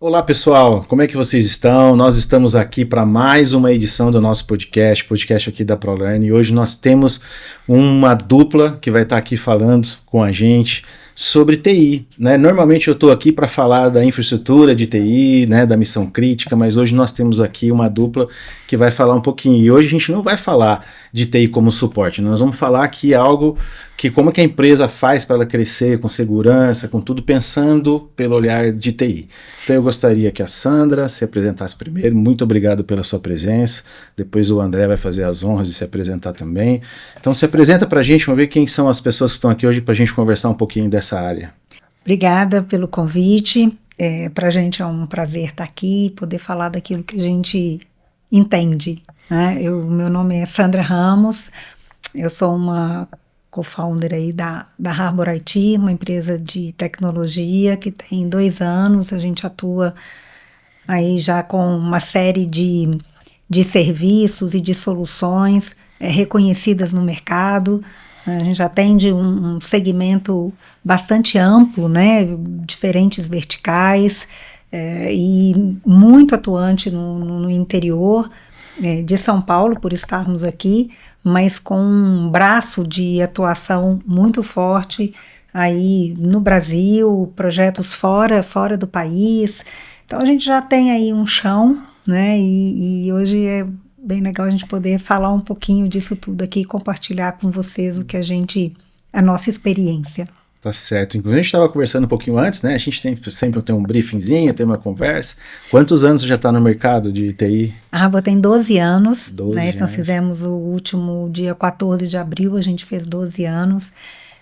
Olá pessoal, como é que vocês estão? Nós estamos aqui para mais uma edição do nosso podcast aqui da ProLearn, e hoje nós temos uma dupla que vai estar aqui falando com a gente sobre TI, né? Normalmente eu estou aqui para falar da infraestrutura de TI, né, da missão crítica, mas hoje nós temos aqui uma dupla que vai falar um pouquinho, e hoje a gente não vai falar de TI como suporte, nós vamos falar aqui algo que como que a empresa faz para ela crescer com segurança, com tudo pensando pelo olhar de TI. Então eu gostaria que a Sandra se apresentasse primeiro. Muito obrigado pela sua presença. Depois o André vai fazer as honras de se apresentar também. Então se apresenta para a gente, vamos ver quem são as pessoas que estão aqui hoje para a gente conversar um pouquinho dessa área. Obrigada pelo convite. Para a gente é um prazer estar aqui, poder falar daquilo que a gente entende, né? Meu nome é Sandra Ramos, eu sou uma co-founder aí da Harbor IT, uma empresa de tecnologia que tem 2 anos. A gente atua aí já com uma série de serviços e de soluções reconhecidas no mercado. A gente atende um segmento bastante amplo, né, diferentes verticais, e muito atuante no interior de São Paulo, por estarmos aqui, mas com um braço de atuação muito forte aí no Brasil, projetos fora do país. Então a gente já tem aí um chão, né? E hoje é bem legal a gente poder falar um pouquinho disso tudo aqui e compartilhar com vocês a nossa experiência. Tá certo. Inclusive a gente estava conversando um pouquinho antes, né? A gente sempre tem um briefingzinho, tem uma conversa. Quantos anos você já está no mercado de TI? A Harbor tem 12 anos. 12 né? anos. Nós fizemos o último dia 14 de abril, a gente fez 12 anos.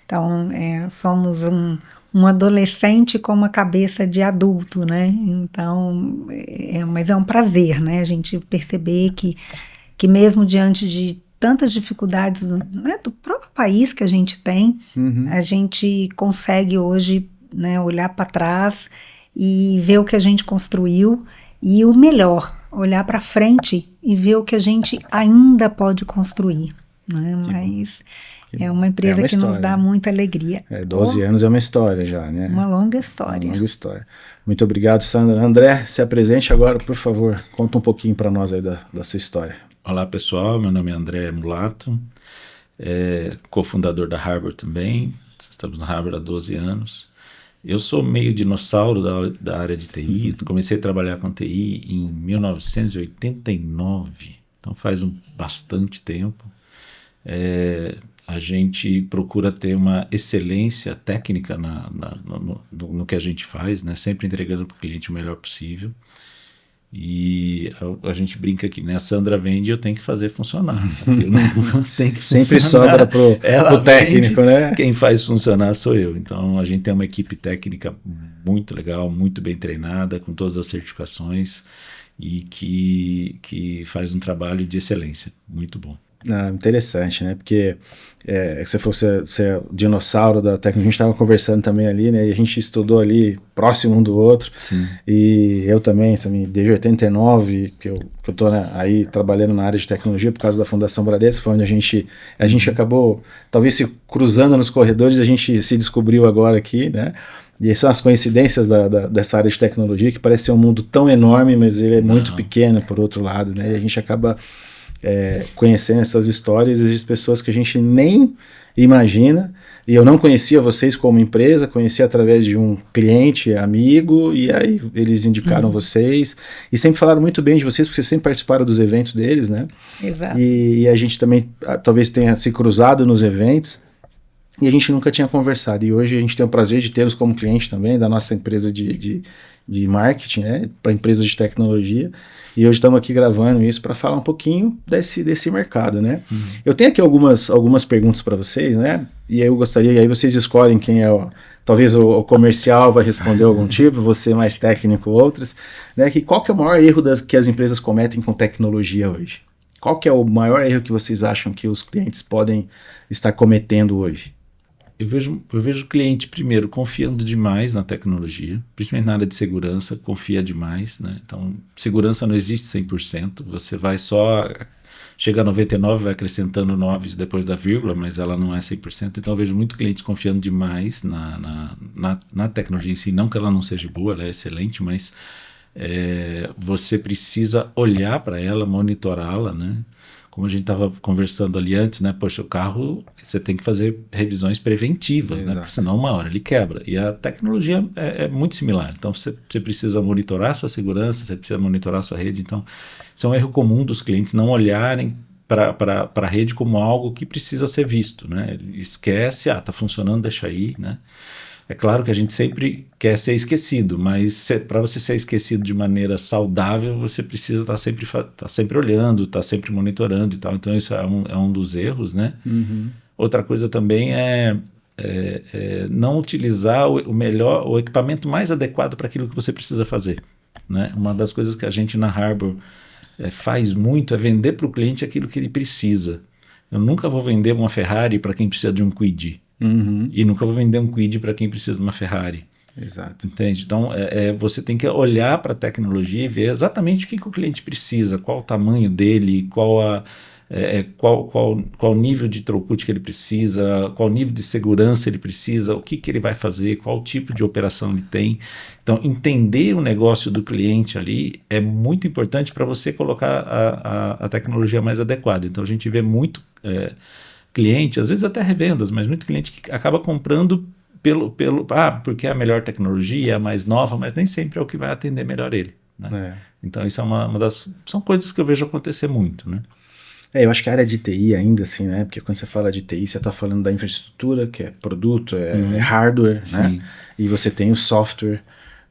Então, somos um adolescente com uma cabeça de adulto, né? Então, mas é um prazer, né? A gente perceber que mesmo diante de tantas dificuldades, né, do próprio país que a gente tem, a gente consegue hoje, né, olhar para trás e ver o que a gente construiu, e o melhor, olhar para frente e ver o que a gente ainda pode construir, né? Mas é uma empresa que nos dá muita alegria. 12 anos é uma história já, né? Uma longa história. Uma longa história. Muito obrigado, Sandra. André, se apresente agora, por favor. Conta um pouquinho para nós aí da sua história. Olá pessoal, meu nome é André Mulato, cofundador da Harbor também. Estamos na Harbor há 12 anos. Eu sou meio dinossauro da área de TI. Comecei a trabalhar com TI em 1989, então faz bastante tempo. A gente procura ter uma excelência técnica no que a gente faz, né? Sempre entregando para o cliente o melhor possível. E a gente brinca aqui, né? A Sandra vende e eu tenho que fazer funcionar. Eu não tenho que Sempre sobra pro técnico, né? Quem faz funcionar sou eu. Então a gente tem uma equipe técnica muito legal, muito bem treinada, com todas as certificações, e que faz um trabalho de excelência, muito bom. Interessante, né? Porque você é o dinossauro da técnica. A gente estava conversando também ali, né? E a gente estudou ali próximo um do outro. Sim. E eu também, desde 89, que eu estou, né, aí trabalhando na área de tecnologia por causa da Fundação Bradesco, foi onde a gente acabou, talvez se cruzando nos corredores, a gente se descobriu agora aqui, né? E essas são as coincidências dessa área de tecnologia, que parece ser um mundo tão enorme, mas ele é muito pequeno por outro lado, né? E a gente acaba conhecendo essas histórias de pessoas que a gente nem imagina. E eu não conhecia vocês como empresa, conheci através de um cliente, amigo, e aí eles indicaram vocês, e sempre falaram muito bem de vocês, porque vocês sempre participaram dos eventos deles, né? Exato. E a gente também talvez tenha se cruzado nos eventos, e a gente nunca tinha conversado, e hoje a gente tem o prazer de tê-los como cliente também, da nossa empresa de marketing, né, para empresas de tecnologia, e hoje estamos aqui gravando isso para falar um pouquinho desse mercado, né? Eu tenho aqui algumas perguntas para vocês, né, e eu gostaria, e aí vocês escolhem quem é talvez o comercial vai responder algum tipo, você mais técnico, outras, né, qual que é o maior erro que as empresas cometem com tecnologia hoje? Qual que é o maior erro que vocês acham que os clientes podem estar cometendo hoje? Eu vejo o cliente, primeiro, confiando demais na tecnologia, principalmente na área de segurança, confia demais, né? Então, segurança não existe 100%, você vai só, chega a 99%, vai acrescentando 9 depois da vírgula, mas ela não é 100%, então eu vejo muito cliente confiando demais na tecnologia em si, não que ela não seja boa, ela é excelente, mas você precisa olhar para ela, monitorá-la, né? Como a gente estava conversando ali antes, né? Poxa, o carro, você tem que fazer revisões preventivas, né? Porque senão uma hora ele quebra. E a tecnologia é muito similar. Então, você precisa monitorar a sua segurança, você precisa monitorar a sua rede. Então, isso é um erro comum dos clientes não olharem para a rede como algo que precisa ser visto, né? Ele esquece, está funcionando, deixa aí, né? É claro que a gente sempre quer ser esquecido, mas para você ser esquecido de maneira saudável, você precisa estar sempre olhando, estar sempre monitorando e tal. Então isso é um dos erros, né? Uhum. Outra coisa também é não utilizar o equipamento mais adequado para aquilo que você precisa fazer, né? Uma das coisas que a gente na Harbor faz muito é vender para o cliente aquilo que ele precisa. Eu nunca vou vender uma Ferrari para quem precisa de um Kwid. Uhum. E nunca vou vender um Kwid para quem precisa de uma Ferrari. Exato. Entende? Então, você tem que olhar para a tecnologia e ver exatamente o que o cliente precisa, qual o tamanho dele, qual o nível de throughput que ele precisa, qual o nível de segurança ele precisa, o que ele vai fazer, qual tipo de operação ele tem. Então, entender o negócio do cliente ali é muito importante para você colocar a tecnologia mais adequada. Então, a gente vê muito cliente, às vezes até revendas, mas muito cliente que acaba comprando porque é a melhor tecnologia, é a mais nova, mas nem sempre é o que vai atender melhor ele, né? Então isso é são coisas que eu vejo acontecer muito, né? Eu acho que a área de TI ainda assim, né? Porque quando você fala de TI, você está falando da infraestrutura, que é produto, é hardware, né? E você tem o software,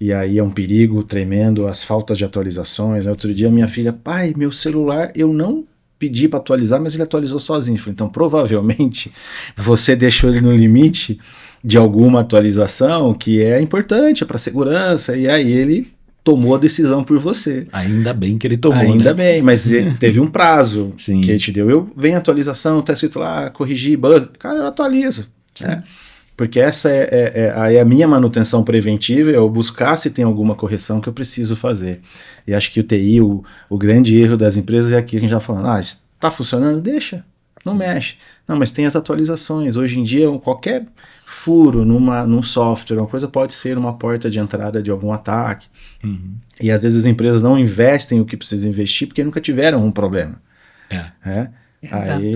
e aí é um perigo tremendo, as faltas de atualizações. Outro dia minha filha, pai, meu celular, eu não pedi para atualizar, mas ele atualizou sozinho. Então, provavelmente, você deixou ele no limite de alguma atualização que é importante para segurança, e aí ele tomou a decisão por você. Ainda bem que ele tomou, Ainda bem, mas teve um prazo que ele te deu. Vem atualização, tá escrito lá, corrigir bugs. Cara, eu atualizo. Né? Porque essa é a minha manutenção preventiva, é eu buscar se tem alguma correção que eu preciso fazer. E acho que o TI, o grande erro das empresas é aquilo que a gente já falando, está funcionando? Deixa, não mexe. Não, mas tem as atualizações. Hoje em dia, qualquer furo num software, uma coisa pode ser uma porta de entrada de algum ataque. Uhum. E às vezes as empresas não investem o que precisam investir porque nunca tiveram um problema.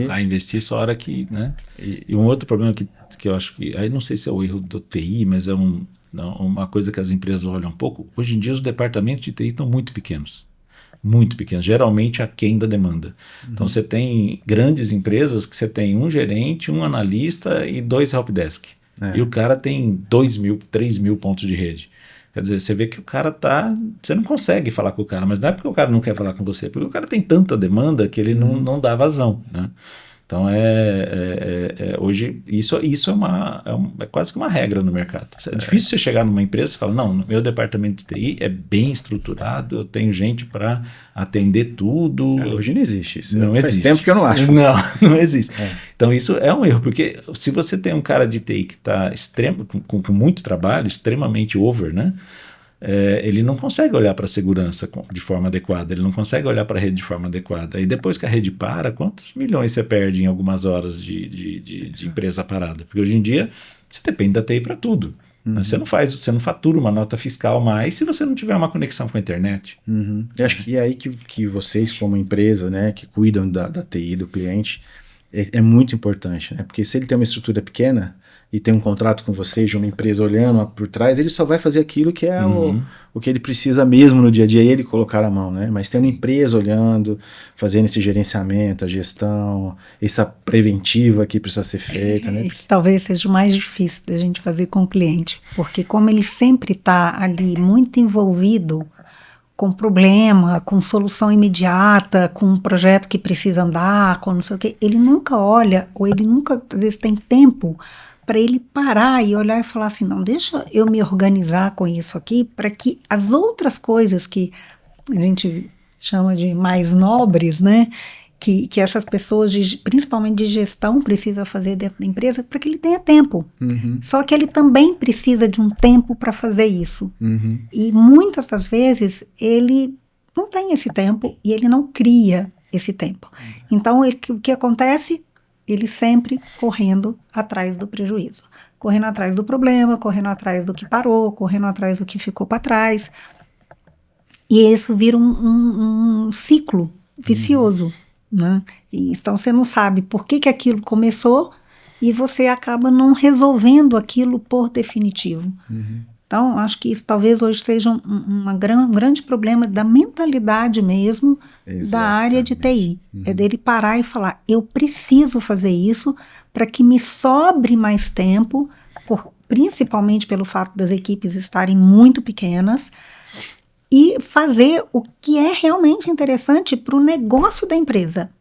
A investir só a hora que, né? E um outro problema que eu acho que, aí não sei se é o erro do TI, mas é uma coisa que as empresas olham um pouco. Hoje em dia os departamentos de TI estão muito pequenos, geralmente aquém da demanda. Então você tem grandes empresas que você tem um gerente, um analista e 2 helpdesk. E o cara tem 2.000, 3.000 pontos de rede. Quer dizer, você vê que o cara você não consegue falar com o cara, mas não é porque o cara não quer falar com você, porque o cara tem tanta demanda que ele não dá vazão, né? Então, hoje, isso é quase que uma regra no mercado. É difícil você chegar numa empresa e falar, não, meu departamento de TI é bem estruturado, eu tenho gente para atender tudo. Hoje não existe isso. Não Faz existe. tempo que eu não acho. Não existe. Então, isso é um erro, porque se você tem um cara de TI que está com muito trabalho, extremamente over, né? Ele não consegue olhar para a segurança de forma adequada, ele não consegue olhar para a rede de forma adequada. E depois que a rede para, quantos milhões você perde em algumas horas de empresa parada? Porque hoje em dia você depende da TI para tudo. Né? Você não fatura uma nota fiscal mais se você não tiver uma conexão com a internet. Eu acho que é aí que vocês, como empresa, né, que cuidam da TI do cliente, é muito importante, né? Porque se ele tem uma estrutura pequena e tem um contrato com vocês de uma empresa olhando por trás, ele só vai fazer aquilo que é o que ele precisa mesmo no dia a dia, ele colocar a mão, né? Mas tem uma empresa olhando, fazendo esse gerenciamento, a gestão, essa preventiva que precisa ser feita, né? Isso talvez seja o mais difícil da gente fazer com o cliente, porque como ele sempre está ali muito envolvido com problema, com solução imediata, com um projeto que precisa andar, com não sei o quê, ele nunca olha, ou ele nunca, às vezes, tem tempo para ele parar e olhar e falar assim, não, deixa eu me organizar com isso aqui, para que as outras coisas que a gente chama de mais nobres, né, que essas pessoas, principalmente de gestão, precisam fazer dentro da empresa, para que ele tenha tempo. Só que ele também precisa de um tempo para fazer isso. E muitas das vezes ele não tem esse tempo e ele não cria esse tempo. Então, o que acontece? Ele sempre correndo atrás do prejuízo, correndo atrás do problema, correndo atrás do que parou, correndo atrás do que ficou para trás. E isso vira um ciclo vicioso, né? E, então você não sabe por que aquilo começou e você acaba não resolvendo aquilo por definitivo. Então, acho que isso talvez hoje seja um grande problema da mentalidade mesmo da área de TI. É dele parar e falar, eu preciso fazer isso para que me sobre mais tempo, principalmente pelo fato das equipes estarem muito pequenas, e fazer o que é realmente interessante para o negócio da empresa.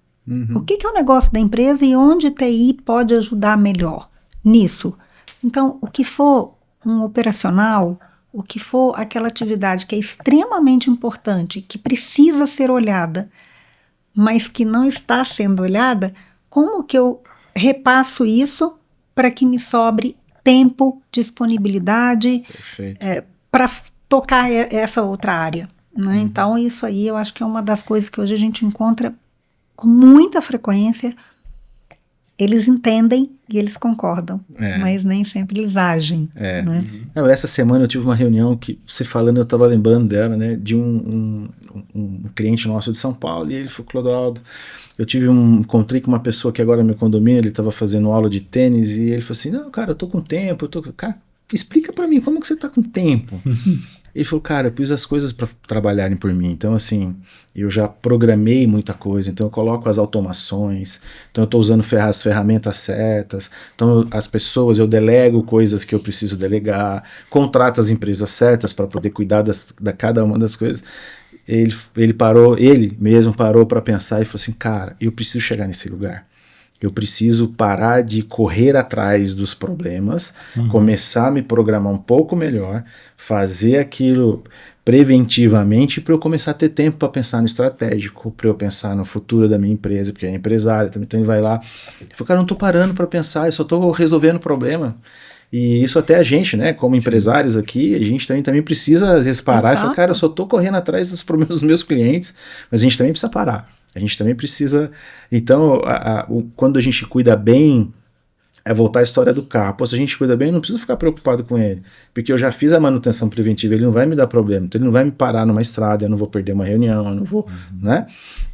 O que é o negócio da empresa e onde TI pode ajudar melhor nisso? Então, o que for um operacional, o que for aquela atividade que é extremamente importante, que precisa ser olhada, mas que não está sendo olhada, como que eu repasso isso para que me sobre tempo, disponibilidade para tocar essa outra área, né? Então, isso aí eu acho que é uma das coisas que hoje a gente encontra com muita frequência. Eles entendem e eles concordam, mas nem sempre eles agem. Né? Não, essa semana eu tive uma reunião que, você falando, eu estava lembrando dela, né, de um cliente nosso de São Paulo, e ele falou, Clodoaldo, eu encontrei com uma pessoa que agora é meu condomínio, ele estava fazendo aula de tênis, e ele falou assim, não, cara, eu tô com tempo, cara, explica para mim, como que você tá com tempo? Ele falou, cara, eu pus as coisas para trabalharem por mim, então assim, eu já programei muita coisa, então eu coloco as automações, então eu estou usando as ferramentas certas, então as pessoas, eu delego coisas que eu preciso delegar, contrato as empresas certas para poder cuidar da cada uma das coisas. Ele mesmo parou para pensar e falou assim, cara, eu preciso chegar nesse lugar. Eu preciso parar de correr atrás dos problemas, começar a me programar um pouco melhor, fazer aquilo preventivamente para eu começar a ter tempo para pensar no estratégico, para eu pensar no futuro da minha empresa, porque é empresário também, então ele vai lá. Ele falou, cara, eu não estou parando para pensar, eu só estou resolvendo o problema. E isso até a gente, né, como empresários aqui, a gente também precisa às vezes parar e falar, cara, eu só estou correndo atrás dos problemas dos meus clientes, mas a gente também precisa parar. A gente também precisa... Então, quando a gente cuida bem, é voltar à história do carro. Pô, se a gente cuida bem, eu não preciso ficar preocupado com ele, porque eu já fiz a manutenção preventiva, ele não vai me dar problema, então ele não vai me parar numa estrada, eu não vou perder uma reunião, eu não vou... né?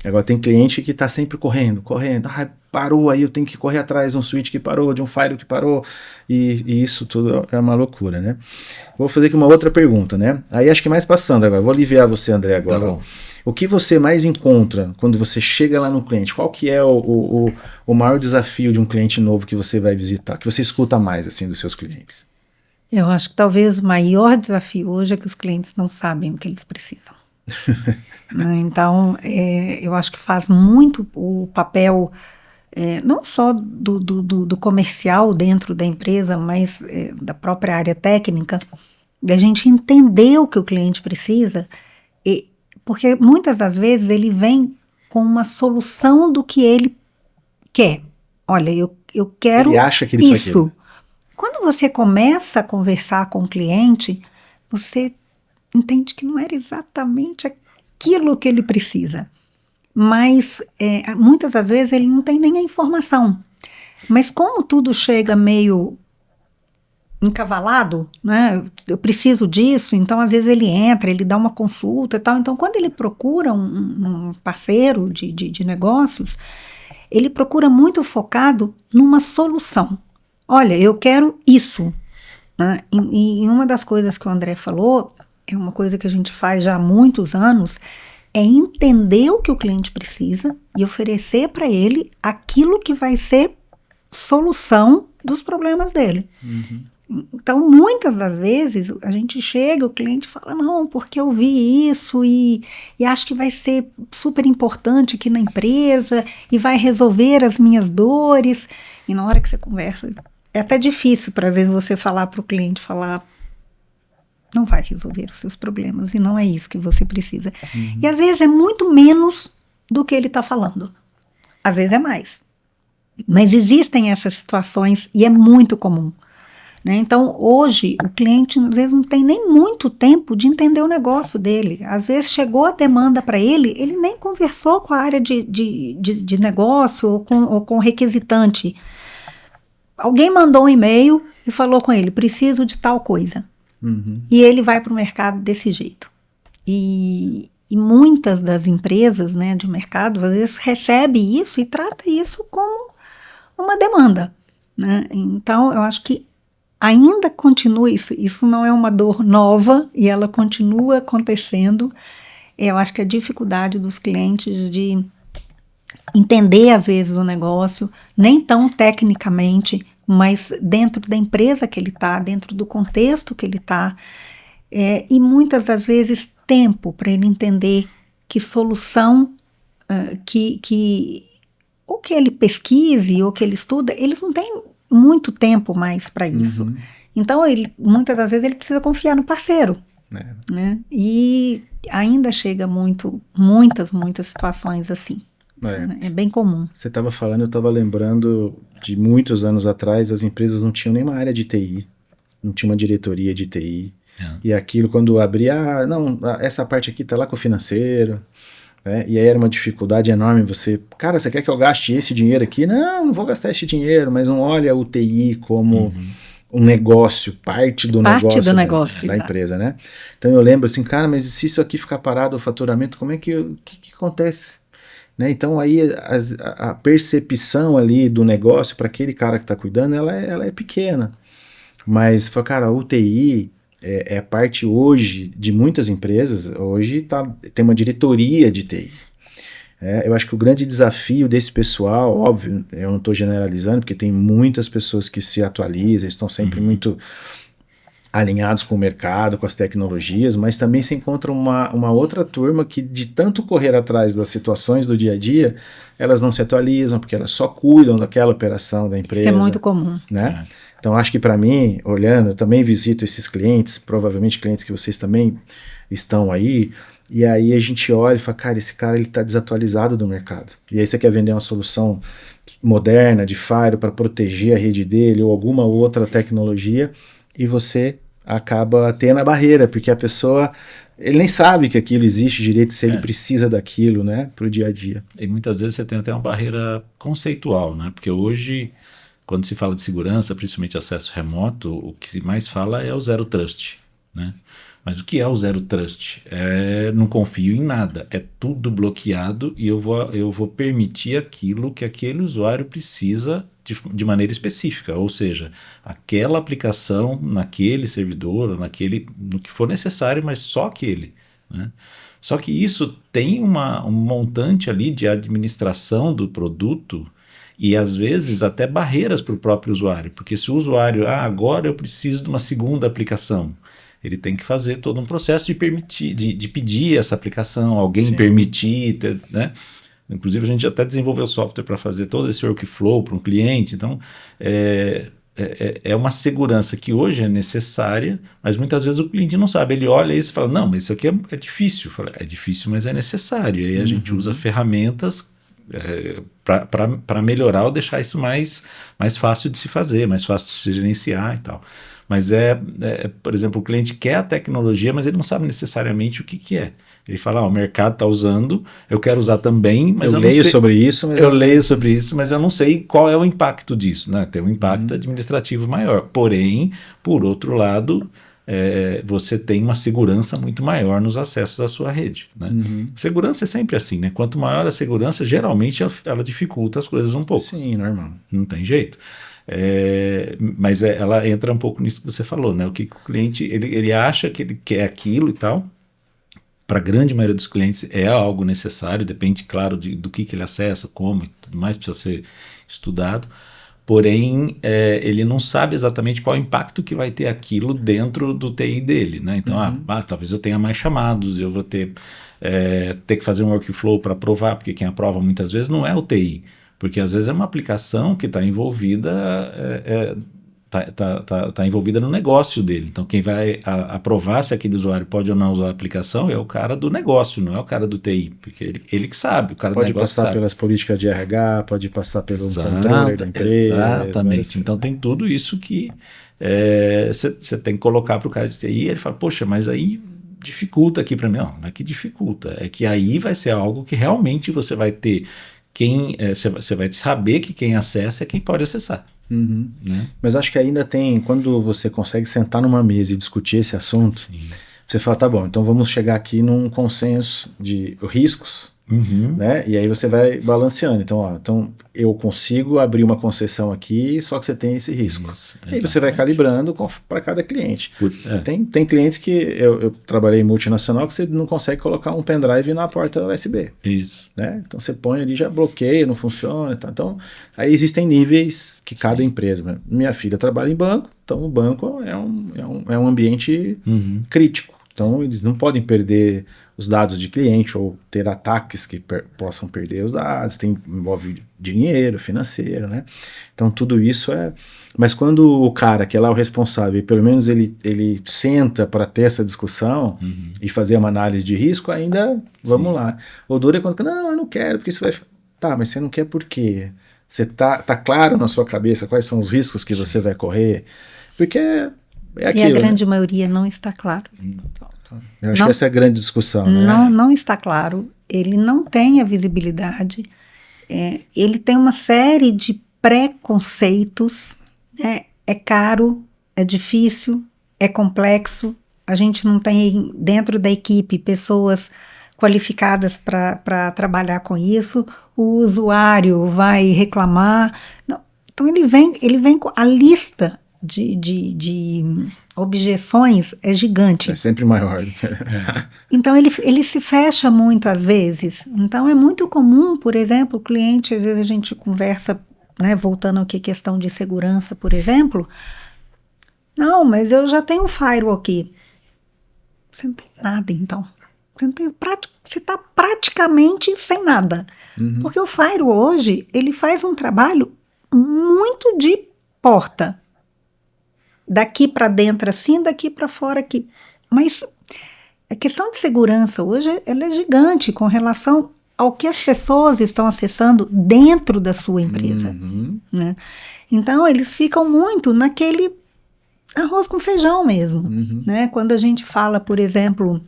Agora tem cliente que está sempre correndo, parou, aí eu tenho que correr atrás de um switch que parou, de um firewall que parou, e isso tudo é uma loucura, né? Vou fazer aqui uma outra pergunta, né? Aí acho que mais passando agora, vou aliviar você, André, agora. Tá bom. O que você mais encontra quando você chega lá no cliente? Qual que é o maior desafio de um cliente novo que você vai visitar? Que você escuta mais, assim, dos seus clientes? Eu acho que talvez o maior desafio hoje é que os clientes não sabem o que eles precisam. Então, eu acho que faz muito o papel, não só do comercial dentro da empresa, mas da própria área técnica, da gente entender o que o cliente precisa, porque muitas das vezes ele vem com uma solução do que ele quer. Olha, eu quero ele acha que ele isso. Quando você começa a conversar com o cliente, você entende que não era exatamente aquilo que ele precisa. Mas muitas das vezes ele não tem nem a informação. Mas como tudo chega meio encavalado, né? Eu preciso disso, então às vezes ele entra, ele dá uma consulta e tal. Então quando ele procura um parceiro de negócios, ele procura muito focado numa solução. Olha, eu quero isso, né? E uma das coisas que o André falou, é uma coisa que a gente faz já há muitos anos, é entender o que o cliente precisa e oferecer para ele aquilo que vai ser solução dos problemas dele. Então, muitas das vezes, a gente chega, o cliente fala, não, porque eu vi isso e acho que vai ser super importante aqui na empresa e vai resolver as minhas dores. E na hora que você conversa, é até difícil para, às vezes, você falar para o cliente, não vai resolver os seus problemas e não é isso que você precisa. E às vezes é muito menos do que ele está falando. Às vezes é mais. Mas existem essas situações e é muito comum. Né? Então, hoje, o cliente, às vezes, não tem nem muito tempo de entender o negócio dele. Às vezes, chegou a demanda para ele nem conversou com a área de negócio ou com o requisitante. Alguém mandou um e-mail e falou com ele, preciso de tal coisa. E ele vai para o mercado desse jeito. E muitas das empresas, né, de mercado, às vezes recebe isso e trata isso como uma demanda, né? Então, eu acho que ainda continua isso não é uma dor nova e ela continua acontecendo. Eu acho que a dificuldade dos clientes de entender, às vezes, o negócio, nem tão tecnicamente, mas dentro da empresa que ele está, dentro do contexto que ele está, e muitas das vezes tempo para ele entender que solução ou que ele pesquise ou que ele estuda, eles não têm muito tempo mais para isso. Então, muitas das vezes ele precisa confiar no parceiro. Né? E ainda chega muitas situações assim. É bem comum. Você estava falando, eu estava lembrando de muitos anos atrás, as empresas não tinham nenhuma área de TI, não tinha uma diretoria de TI. E aquilo, quando abria, essa parte aqui está lá com o financeiro, né? E aí era uma dificuldade enorme. Você quer que eu gaste esse dinheiro aqui? Não vou gastar esse dinheiro, mas não olha o TI como um negócio, parte do negócio da empresa, né? Então eu lembro assim, mas se isso aqui ficar parado, o faturamento, como é que acontece? Né? Então aí a percepção ali do negócio para aquele cara que está cuidando, ela é pequena. Mas, o TI é parte hoje de muitas empresas, hoje tem uma diretoria de TI. Eu acho que o grande desafio desse pessoal, óbvio, eu não estou generalizando, porque tem muitas pessoas que se atualizam, estão sempre muito alinhados com o mercado, com as tecnologias, mas também se encontra uma outra turma que, de tanto correr atrás das situações do dia a dia, elas não se atualizam, porque elas só cuidam daquela operação da empresa. Isso é muito comum. Né? Então, acho que para mim, olhando, eu também visito esses clientes, provavelmente clientes que vocês também estão aí, e aí a gente olha e fala, esse cara ele está desatualizado do mercado. E aí você quer vender uma solução moderna, de firewall, para proteger a rede dele, ou alguma outra tecnologia, e você acaba tendo a barreira, porque a pessoa, ele nem sabe que aquilo existe direito, se ele precisa daquilo, né, para o dia a dia. E muitas vezes você tem até uma barreira conceitual, né, porque hoje, quando se fala de segurança, principalmente acesso remoto, o que se mais fala é o Zero Trust, né? Mas o que é o Zero Trust? Não confio em nada, é tudo bloqueado e eu vou permitir aquilo que aquele usuário precisa de maneira específica, ou seja, aquela aplicação naquele servidor, no que for necessário, mas só aquele, né? Só que isso tem um montante ali de administração do produto e às vezes até barreiras para o próprio usuário, porque se o usuário, agora eu preciso de uma segunda aplicação, ele tem que fazer todo um processo de pedir essa aplicação, alguém permitir, né? Inclusive a gente até desenvolveu software para fazer todo esse workflow para um cliente, então é uma segurança que hoje é necessária, mas muitas vezes o cliente não sabe, ele olha isso e fala, não, mas isso aqui é difícil. É difícil, mas é necessário, e aí a gente usa ferramentas para melhorar ou deixar isso mais fácil de se fazer, mais fácil de se gerenciar e tal. Mas por exemplo, o cliente quer a tecnologia, mas ele não sabe necessariamente o que é. Ele fala, o mercado está usando, eu quero usar também, mas eu leio sobre isso. Eu leio sobre isso, mas eu não sei qual é o impacto disso, né? Tem um impacto administrativo maior. Porém, por outro lado, você tem uma segurança muito maior nos acessos à sua rede, né? Segurança é sempre assim, né? Quanto maior a segurança, geralmente ela dificulta as coisas um pouco. Sim, normal. Não tem jeito. Mas ela entra um pouco nisso que você falou, né? O que o cliente ele acha que ele quer aquilo e tal. Para a grande maioria dos clientes é algo necessário, depende, claro, do que ele acessa, como e tudo mais, precisa ser estudado. Porém, ele não sabe exatamente qual o impacto que vai ter aquilo dentro do TI dele, né? Então, talvez eu tenha mais chamados, eu vou ter que fazer um workflow para aprovar, porque quem aprova muitas vezes não é o TI, porque às vezes é uma aplicação que está envolvida, tá envolvida no negócio dele. Então quem vai aprovar se aquele usuário pode ou não usar a aplicação é o cara do negócio, não é o cara do TI, porque ele que sabe, o cara do negócio pode passar pelas políticas de RH, pode passar pelo controle da empresa. Exatamente, então tem tudo isso que você tem que colocar para o cara de TI e ele fala, poxa, mas aí dificulta aqui para mim. Não é que dificulta, é que aí vai ser algo que realmente você vai ter você vai saber que quem acessa é quem pode acessar. Né? Mas acho que ainda tem, quando você consegue sentar numa mesa e discutir esse assunto, você fala, tá bom, então vamos chegar aqui num consenso de riscos, né? E aí você vai balanceando. Então, ó, então eu consigo abrir uma concessão aqui, só que você tem esse risco. Isso, e você vai calibrando para cada cliente. É. Tem clientes que eu trabalhei em multinacional que você não consegue colocar um pendrive na porta USB. Isso. Né? Então você põe ali, já bloqueia, não funciona. Tá? Então, aí existem níveis que cada empresa. Né? Minha filha trabalha em banco, então o banco é um ambiente crítico. Então, eles não podem perder os dados de cliente ou ter ataques que possam perder os dados. Envolve dinheiro, financeiro, né? Então, tudo isso é... Mas quando o cara, que é lá o responsável, pelo menos ele senta para ter essa discussão e fazer uma análise de risco, ainda vamos lá. O duro é quando... Não, eu não quero, porque isso vai... Tá, mas você não quer por quê? Você tá claro na sua cabeça quais são os riscos que você vai correr? Porque... É aquilo, e a grande maioria não está claro. Eu acho que essa é a grande discussão, né? Não está claro. Ele não tem a visibilidade. Ele tem uma série de preconceitos. É caro, é difícil, é complexo. A gente não tem dentro da equipe pessoas qualificadas para trabalhar com isso. O usuário vai reclamar. Não. Então ele vem com a lista de objeções é gigante. É sempre maior. Então ele se fecha muito às vezes. Então é muito comum, por exemplo, o cliente, às vezes a gente conversa, né, voltando aqui à questão de segurança, por exemplo. Não, mas eu já tenho um firewall aqui. Você não tem nada, então. Você está praticamente sem nada. Porque o firewall hoje, ele faz um trabalho muito de porta. Daqui para dentro assim, daqui para fora aqui. Mas a questão de segurança hoje, ela é gigante com relação ao que as pessoas estão acessando dentro da sua empresa. Né? Então, eles ficam muito naquele arroz com feijão mesmo. Né? Quando a gente fala, por exemplo,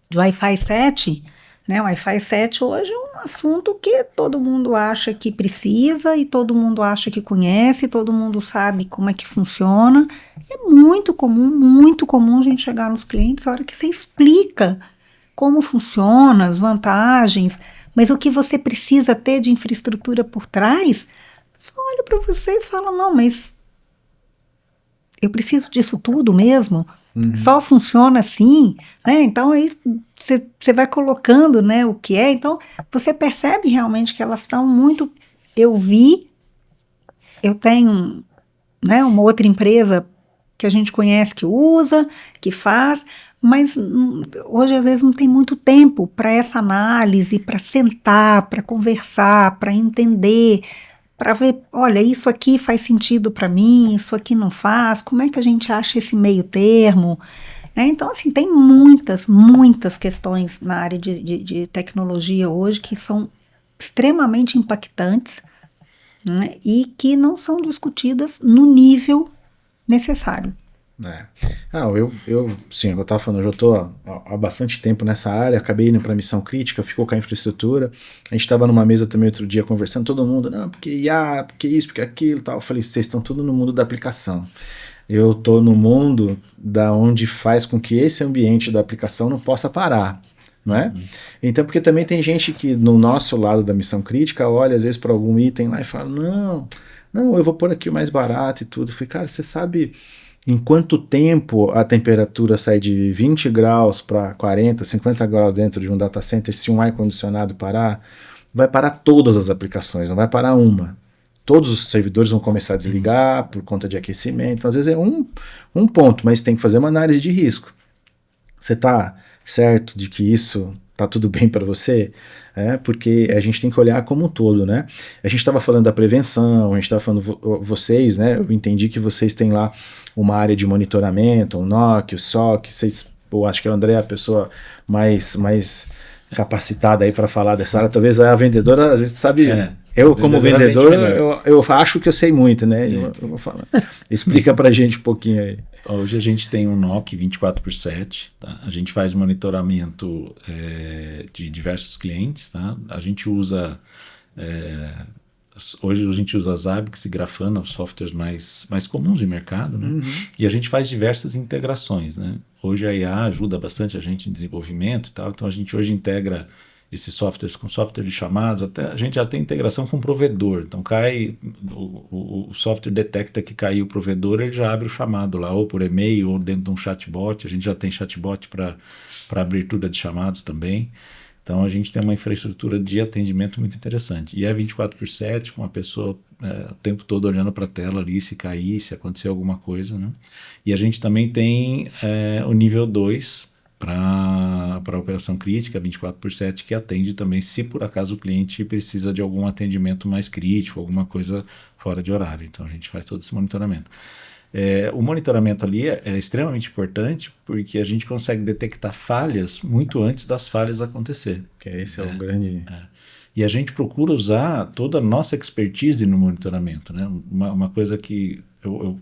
de Wi-Fi 7... Né, o Wi-Fi 7 hoje é um assunto que todo mundo acha que precisa e todo mundo acha que conhece, todo mundo sabe como é que funciona. É muito comum a gente chegar nos clientes a hora que você explica como funciona, as vantagens, mas o que você precisa ter de infraestrutura por trás, só olha para você e fala, não, mas eu preciso disso tudo mesmo? Só funciona assim, né? Então aí você vai colocando, né, o que é. Então você percebe realmente que elas estão muito... Eu tenho, né, uma outra empresa que a gente conhece que usa, que faz, mas hoje às vezes não tem muito tempo para essa análise, para sentar, para conversar, para entender, para ver, olha, isso aqui faz sentido para mim, isso aqui não faz, como é que a gente acha esse meio termo? Né? Então, assim, tem muitas questões na área de tecnologia hoje que são extremamente impactantes, né? E que não são discutidas no nível necessário. Sim, eu estava falando, eu já estou há bastante tempo nessa área, acabei indo para a missão crítica, ficou com a infraestrutura, a gente estava numa mesa também outro dia conversando, todo mundo, não, porque IA, porque isso, porque aquilo, tal. Eu falei, vocês estão tudo no mundo da aplicação. Eu estou no mundo da onde faz com que esse ambiente da aplicação não possa parar. Não é? Então, porque também tem gente que no nosso lado da missão crítica olha às vezes para algum item lá e fala, não, eu vou pôr aqui o mais barato e tudo. Eu falei, cara, você sabe em quanto tempo a temperatura sai de 20 graus para 40, 50 graus dentro de um data center se um ar-condicionado parar? Vai parar todas as aplicações, não vai parar uma. Todos os servidores vão começar a desligar por conta de aquecimento. Então, às vezes é um ponto, mas tem que fazer uma análise de risco. Você está certo de que isso está tudo bem para você? Porque a gente tem que olhar como um todo, né? A gente estava falando da prevenção, a gente estava falando vocês, né? Eu entendi que vocês têm lá uma área de monitoramento, o NOC, o SOC, eu acho que a André é a pessoa mais capacitada aí para falar dessa área. Talvez a vendedora às vezes sabe... Eu, como vendedor, eu acho que eu sei muito, né? Eu vou falar. Explica pra gente um pouquinho aí. Hoje a gente tem um NOC 24/7, tá? A gente faz monitoramento de diversos clientes, tá? A gente usa Hoje a gente usa Zabbix e Grafana, os softwares mais comuns de mercado, né? E a gente faz diversas integrações, né? Hoje a IA ajuda bastante a gente em desenvolvimento e tal, então a gente hoje integra esses softwares com software de chamados, até a gente já tem integração com o provedor, então o software detecta que caiu o provedor, ele já abre o chamado lá, ou por e-mail, ou dentro de um chatbot, a gente já tem chatbot para abertura de chamados também. Então a gente tem uma infraestrutura de atendimento muito interessante. E é 24/7, com a pessoa o tempo todo olhando para a tela ali, se cair, se acontecer alguma coisa, né? E a gente também tem o nível 2 para operação crítica, 24/7, que atende também se por acaso o cliente precisa de algum atendimento mais crítico, alguma coisa fora de horário. Então a gente faz todo esse monitoramento. O monitoramento ali é extremamente importante porque a gente consegue detectar falhas muito antes das falhas acontecer. Que esse é o grande... E a gente procura usar toda a nossa expertise no monitoramento, né? Uma coisa que eu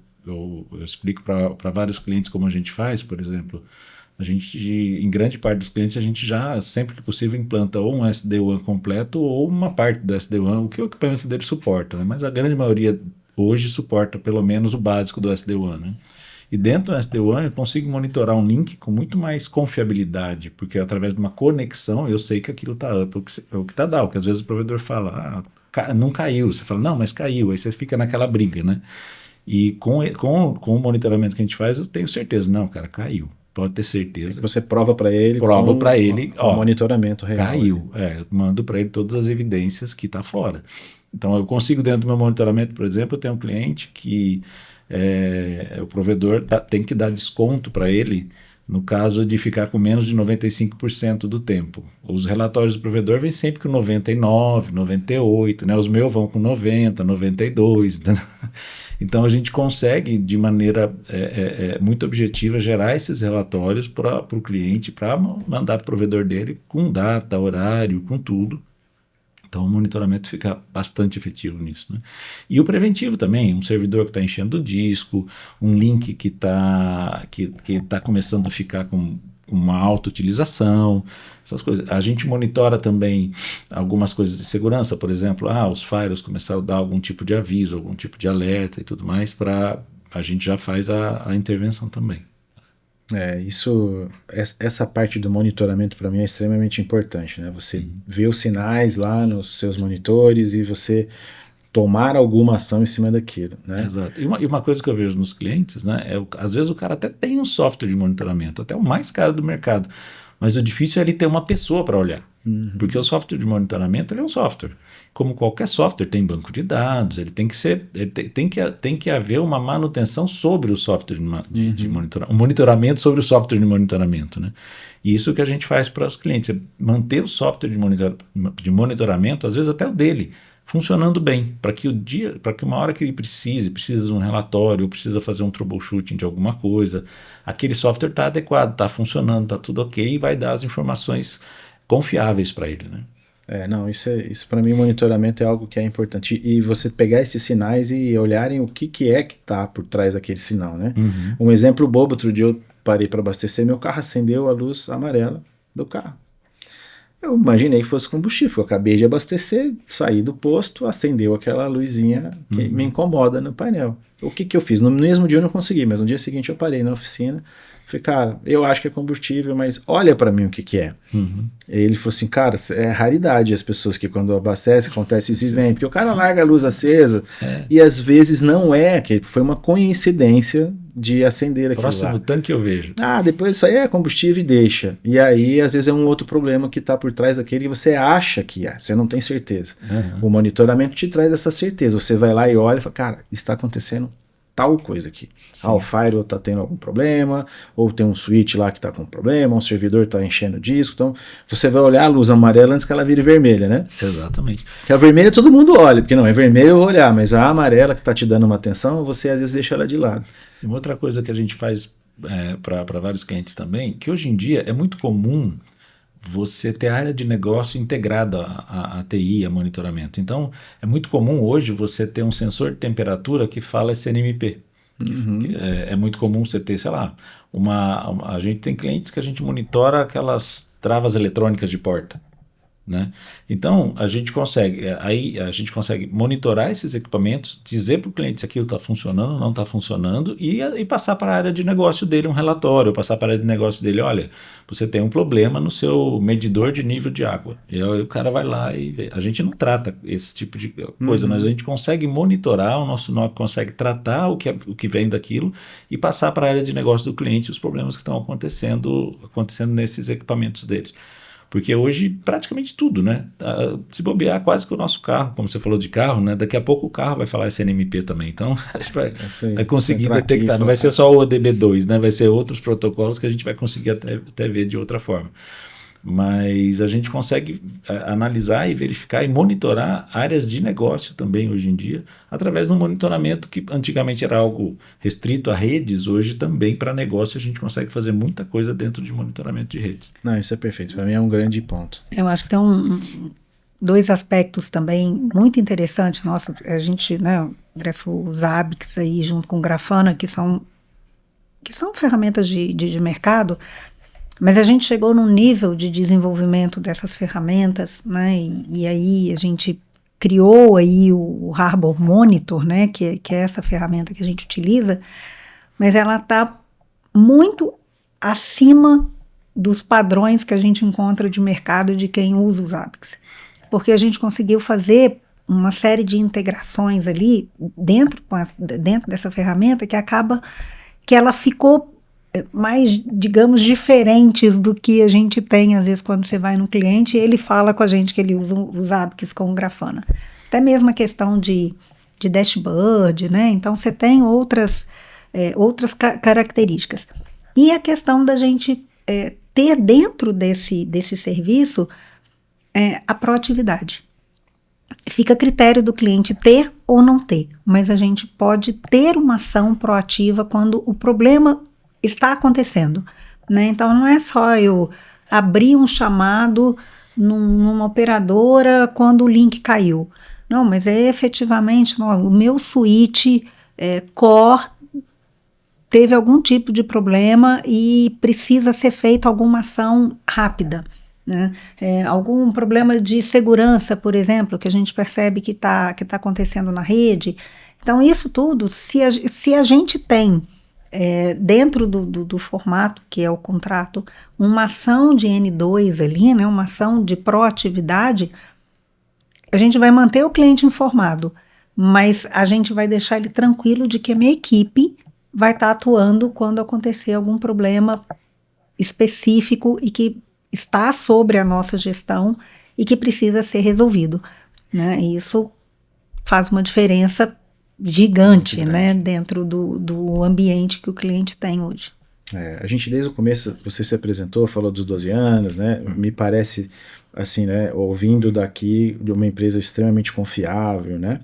explico para vários clientes como a gente faz, por exemplo, a gente, em grande parte dos clientes, a gente já, sempre que possível, implanta ou um SD-WAN completo ou uma parte do SD-WAN, o que o equipamento dele suporta, né? Mas a grande maioria hoje suporta pelo menos o básico do SD-WAN, né? E dentro do SD-WAN eu consigo monitorar um link com muito mais confiabilidade, porque através de uma conexão eu sei que aquilo está up, o que está down, porque às vezes o provedor fala, não caiu, você fala, não, mas caiu, aí você fica naquela briga, né? E com o monitoramento que a gente faz, eu tenho certeza, não, cara, caiu. Pode ter certeza. Você prova para ele. Prova para ele. O monitoramento real. Caiu. Mando para ele todas as evidências que está fora. Então eu consigo, dentro do meu monitoramento, por exemplo, eu tenho um cliente que o provedor tem que dar desconto para ele no caso de ficar com menos de 95% do tempo. Os relatórios do provedor vêm sempre com 99%, 98%, né? Os meus vão com 90%, 92%. Né? Então a gente consegue, de maneira muito objetiva, gerar esses relatórios para o cliente, para mandar para o provedor dele com data, horário, com tudo. Então o monitoramento fica bastante efetivo nisso, né? E o preventivo também, um servidor que está enchendo o disco, um link que tá começando a ficar com uma alta utilização, essas coisas. A gente monitora também algumas coisas de segurança, por exemplo, os firewalls começaram a dar algum tipo de aviso, algum tipo de alerta e tudo mais, a gente já faz a intervenção também. Essa parte do monitoramento para mim é extremamente importante, né? Você vê os sinais lá nos seus monitores e você tomar alguma ação em cima daquilo, né? Exato. E uma coisa que eu vejo nos clientes, né? Às vezes o cara até tem um software de monitoramento, até o mais caro do mercado, mas o difícil é ele ter uma pessoa para olhar. Porque o software de monitoramento ele é um software. Como qualquer software, tem banco de dados, ele tem que ser. Tem que haver uma manutenção sobre o software de monitoramento, um monitoramento sobre o software de monitoramento, né? E isso que a gente faz para os clientes, é manter o software de monitoramento, às vezes até o dele, funcionando bem, para que uma hora que ele precisa de um relatório, ou precisa fazer um troubleshooting de alguma coisa, aquele software está adequado, está funcionando, está tudo ok, e vai dar as informações confiáveis para ele, né? Isso para mim, monitoramento é algo que é importante. E você pegar esses sinais e olharem o que está por trás daquele sinal, né? Um exemplo bobo, outro dia eu parei para abastecer, meu carro acendeu a luz amarela do carro. Eu imaginei que fosse combustível, eu acabei de abastecer, saí do posto, acendeu aquela luzinha que me incomoda no painel. O que eu fiz? No mesmo dia eu não consegui, mas no dia seguinte eu parei na oficina, falei, cara, eu acho que é combustível, mas olha para mim o que é. Ele falou assim, cara, é raridade as pessoas que quando abastecem, acontece isso e vem, porque o cara larga a luz acesa e às vezes não foi uma coincidência de acender aquilo Próximo lá. tanque eu vejo. Depois isso aí é combustível e deixa. E aí, às vezes, é um outro problema que está por trás daquele que você acha que você não tem certeza. O monitoramento te traz essa certeza. Você vai lá e olha e fala, cara, está acontecendo tal coisa aqui. O firewall está tendo algum problema, ou tem um switch lá que está com problema, um servidor está enchendo o disco. Então, você vai olhar a luz amarela antes que ela vire vermelha, né? Exatamente. Que a vermelha todo mundo olha, porque não, é vermelho eu vou olhar, mas a amarela que está te dando uma atenção, você às vezes deixa ela de lado. E uma outra coisa que a gente faz para vários clientes também, que hoje em dia é muito comum você ter a área de negócio integrada à TI, a monitoramento. Então, é muito comum hoje você ter um sensor de temperatura que fala SNMP. É muito comum você ter, sei lá, a gente tem clientes que a gente monitora aquelas travas eletrônicas de porta. né? Então a gente consegue monitorar esses equipamentos, dizer para o cliente se aquilo está funcionando ou não está funcionando e passar para a área de negócio dele um relatório, passar para a área de negócio dele, olha, você tem um problema no seu medidor de nível de água. E aí o cara vai lá e vê. A gente não trata esse tipo de coisa, mas a gente consegue monitorar, o nosso NOC consegue tratar o que vem daquilo e passar para a área de negócio do cliente os problemas que estão acontecendo nesses equipamentos deles. Porque hoje praticamente tudo, né? Se bobear quase que o nosso carro, como você falou de carro, né? Daqui a pouco o carro vai falar SNMP também. Então a gente vai conseguir detectar. Aqui, não vai ser só o ODB2, né? Vai ser outros protocolos que a gente vai conseguir até ver de outra forma. Mas a gente consegue analisar e verificar e monitorar áreas de negócio também hoje em dia, através de um monitoramento que antigamente era algo restrito a redes, hoje também para negócio a gente consegue fazer muita coisa dentro de monitoramento de redes. Não, isso é perfeito, para mim é um grande ponto. Eu acho que tem dois aspectos também muito interessantes. Nossa, a gente, né, o André falou, os ABICs aí junto com o Grafana, que são ferramentas de mercado. Mas a gente chegou num nível de desenvolvimento dessas ferramentas, né? E aí a gente criou aí o Harbor Monitor, né? Que é essa ferramenta que a gente utiliza, mas ela está muito acima dos padrões que a gente encontra de mercado de quem usa os ABICs. Porque a gente conseguiu fazer uma série de integrações ali dentro dessa ferramenta que ela ficou mais, digamos, diferentes do que a gente tem, às vezes, quando você vai no cliente e ele fala com a gente que ele usa os ABICs com Grafana. Até mesmo a questão de dashboard, né? Então, você tem outras características. E a questão da gente ter dentro desse serviço a proatividade. Fica a critério do cliente ter ou não ter, mas a gente pode ter uma ação proativa quando o problema está acontecendo, né? Então não é só eu abrir um chamado numa operadora quando o link caiu. Não, mas é efetivamente, o meu switch core teve algum tipo de problema e precisa ser feita alguma ação rápida, né? Algum problema de segurança, por exemplo, que a gente percebe que tá acontecendo na rede. Então isso tudo, se a gente tem dentro do formato que é o contrato, uma ação de N2 ali, né, uma ação de proatividade, a gente vai manter o cliente informado, mas a gente vai deixar ele tranquilo de que a minha equipe vai estar atuando quando acontecer algum problema específico e que está sobre a nossa gestão e que precisa ser resolvido, né? E isso faz uma diferença gigante, né, dentro do ambiente que o cliente tem hoje. A gente desde o começo, você se apresentou, falou dos 12 anos, né, me parece assim, né, ouvindo daqui de uma empresa extremamente confiável, né,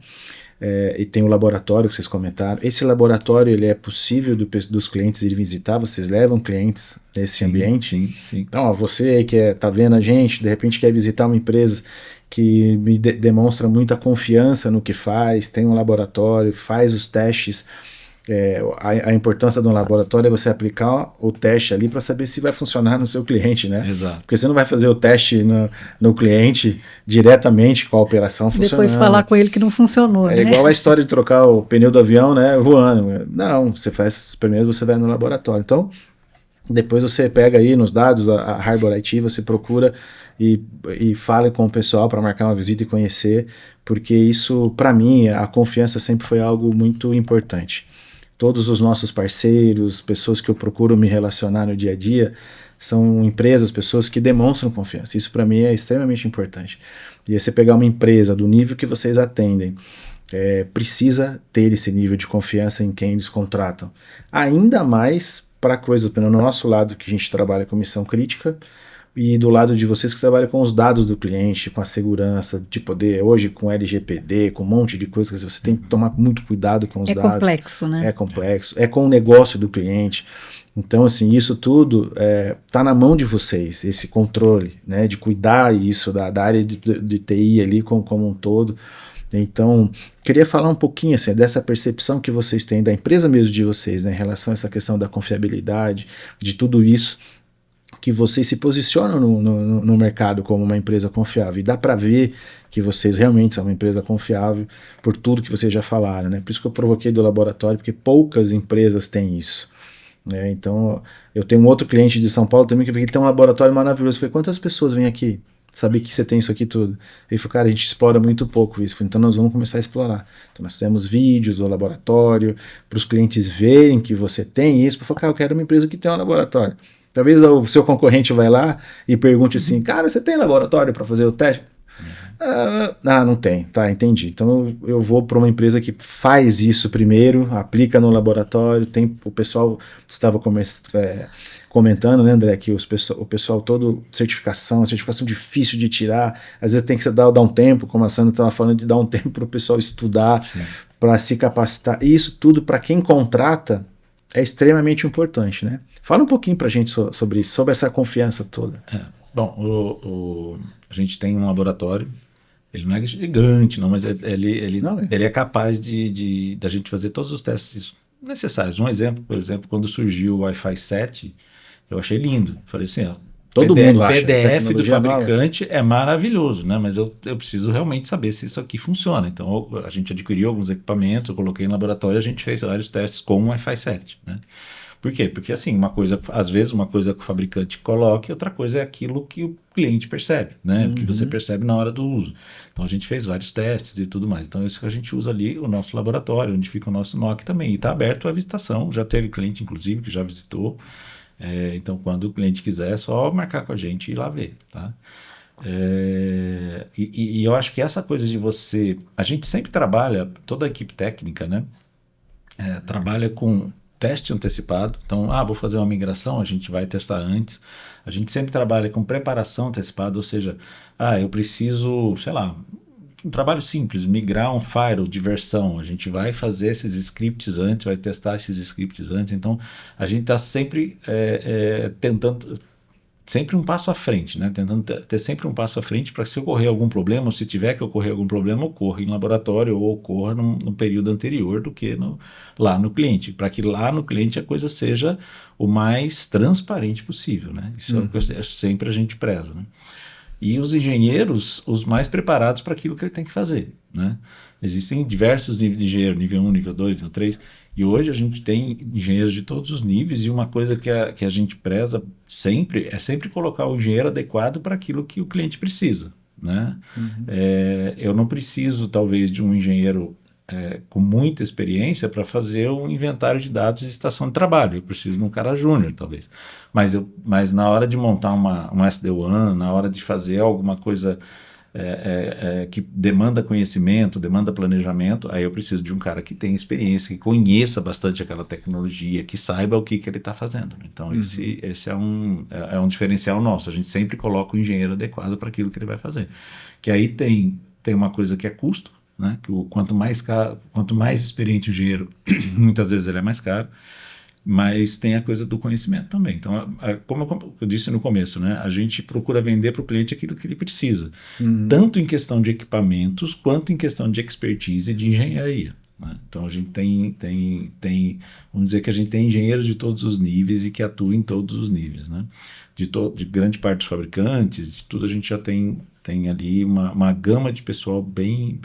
e tem o laboratório que vocês comentaram. Esse laboratório, ele é possível dos clientes irem visitar? Vocês levam clientes nesse ambiente? Sim. Então, ó, você aí que tá vendo a gente, de repente quer visitar uma empresa que me demonstra muita confiança no que faz, tem um laboratório, faz os testes. A importância de um laboratório é você aplicar o teste ali para saber se vai funcionar no seu cliente, né? Exato. Porque você não vai fazer o teste no cliente diretamente com a operação funcionando. Depois falar com ele que não funcionou, né? É igual a história de trocar o pneu do avião, né, voando. Não, você faz primeiro, você vai no laboratório. Então, depois você pega aí nos dados, a Harbor IT, você procura e fala com o pessoal para marcar uma visita e conhecer, porque isso, para mim, a confiança sempre foi algo muito importante. Todos os nossos parceiros, pessoas que eu procuro me relacionar no dia a dia, são empresas, pessoas que demonstram confiança. Isso para mim é extremamente importante. E aí você pegar uma empresa do nível que vocês atendem, precisa ter esse nível de confiança em quem eles contratam. Ainda mais para coisas, no nosso lado que a gente trabalha com missão crítica, e do lado de vocês que trabalham com os dados do cliente, com a segurança, de poder, hoje com LGPD, com um monte de coisas, você tem que tomar muito cuidado com os dados. É complexo, né? É complexo, é com o negócio do cliente. Então, assim, isso tudo tá na mão de vocês, esse controle, né, de cuidar isso da área de TI ali como um todo. Então, queria falar um pouquinho assim, dessa percepção que vocês têm da empresa mesmo de vocês, né, em relação a essa questão da confiabilidade, de tudo isso que vocês se posicionam no mercado como uma empresa confiável. E dá para ver que vocês realmente são uma empresa confiável por tudo que vocês já falaram, né? Por isso que eu provoquei do laboratório, porque poucas empresas têm isso. Então, eu tenho um outro cliente de São Paulo também que ele tem um laboratório maravilhoso. Eu falei, quantas pessoas vêm aqui? Saber que você tem isso aqui tudo. Ele falou, cara, a gente explora muito pouco isso. Eu falei, então nós vamos começar a explorar. Então nós temos vídeos do laboratório, para os clientes verem que você tem isso. Eu falei, cara, eu quero uma empresa que tem um laboratório. Talvez o seu concorrente vai lá e pergunte assim, cara, você tem laboratório para fazer o teste? Não tem, tá, entendi. Então eu vou para uma empresa que faz isso primeiro, aplica no laboratório, tem o pessoal estava comentando, né, André, que o pessoal todo, certificação difícil de tirar, às vezes tem que dar um tempo, como a Sandra estava falando, de dar um tempo para o pessoal estudar, para se capacitar, e isso tudo para quem contrata é extremamente importante, né? Fala um pouquinho para a gente sobre isso, sobre essa confiança toda. Bom, a gente tem um laboratório. Ele não é gigante, não, mas ele é capaz de a gente fazer todos os testes necessários. Um exemplo, por exemplo, quando surgiu o Wi-Fi 7, eu achei lindo. Falei assim, todo mundo acha. O PDF do fabricante é maravilhoso, né? Mas eu preciso realmente saber se isso aqui funciona. Então, a gente adquiriu alguns equipamentos, eu coloquei no laboratório, a gente fez vários testes com o Wi-Fi 7, né? Por quê? Porque assim, às vezes uma coisa que o fabricante coloca e outra coisa é aquilo que o cliente percebe, né? O que você percebe na hora do uso. Então a gente fez vários testes e tudo mais. Então isso que a gente usa ali, o nosso laboratório, onde fica o nosso NOC também. E está aberto à visitação. Já teve cliente, inclusive, que já visitou. Então quando o cliente quiser, é só marcar com a gente e ir lá ver, tá? E eu acho que essa coisa de a gente sempre trabalha, toda a equipe técnica, né? Trabalha com teste antecipado. Então, vou fazer uma migração, a gente vai testar antes. A gente sempre trabalha com preparação antecipada, ou seja, eu preciso, sei lá, um trabalho simples, migrar um firewall de versão. A gente vai fazer esses scripts antes, vai testar esses scripts antes. Então, a gente está sempre tentando... sempre um passo à frente, né? Tentando ter sempre um passo à frente para se ocorrer algum problema, ou se tiver que ocorrer algum problema, ocorra em laboratório ou ocorra no período anterior do que lá no cliente, para que lá no cliente a coisa seja o mais transparente possível, né? Isso é o que sempre a gente preza, né? E os engenheiros, os mais preparados para aquilo que ele tem que fazer, né? Existem diversos níveis de engenheiro, nível 1, nível 2, nível 3, e hoje a gente tem engenheiros de todos os níveis, e uma coisa que a gente preza sempre é sempre colocar o engenheiro adequado para aquilo que o cliente precisa, né? Eu não preciso, talvez, de um engenheiro com muita experiência para fazer um inventário de dados de estação de trabalho. Eu preciso de um cara júnior, talvez. Mas na hora de montar um SD-WAN, na hora de fazer alguma coisa que demanda conhecimento, demanda planejamento, aí eu preciso de um cara que tenha experiência, que conheça bastante aquela tecnologia, que saiba o que ele está fazendo. Então, esse é um diferencial nosso. A gente sempre coloca o engenheiro adequado para aquilo que ele vai fazer. Que aí tem uma coisa que é custo, né? Que quanto mais experiente o engenheiro, muitas vezes ele é mais caro, mas tem a coisa do conhecimento também. Então, como eu disse no começo, né? A gente procura vender para o cliente aquilo que ele precisa, tanto em questão de equipamentos, quanto em questão de expertise e de engenharia, né? Então, a gente tem, vamos dizer que a gente tem engenheiros de todos os níveis e que atuam em todos os níveis, né? De grande parte dos fabricantes, de tudo a gente já tem ali uma gama de pessoal bem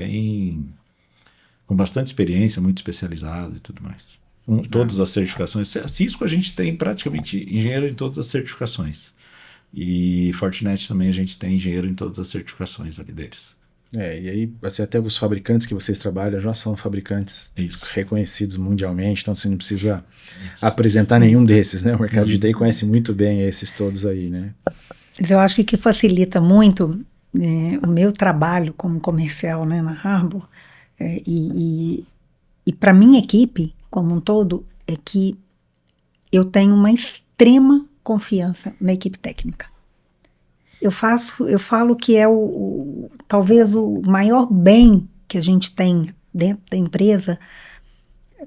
com bastante experiência, muito especializado e tudo mais. Todas as certificações. A Cisco a gente tem praticamente engenheiro em todas as certificações. E Fortinet também a gente tem engenheiro em todas as certificações ali deles. E aí até os fabricantes que vocês trabalham já são fabricantes reconhecidos mundialmente, então você não precisa apresentar nenhum desses, né? O mercado de TI conhece muito bem esses todos aí, né? Mas eu acho que o que facilita muito o meu trabalho como comercial, né, na Harbor, e para minha equipe como um todo, é que eu tenho uma extrema confiança na equipe técnica. Eu falo que é talvez o maior bem que a gente tem dentro da empresa,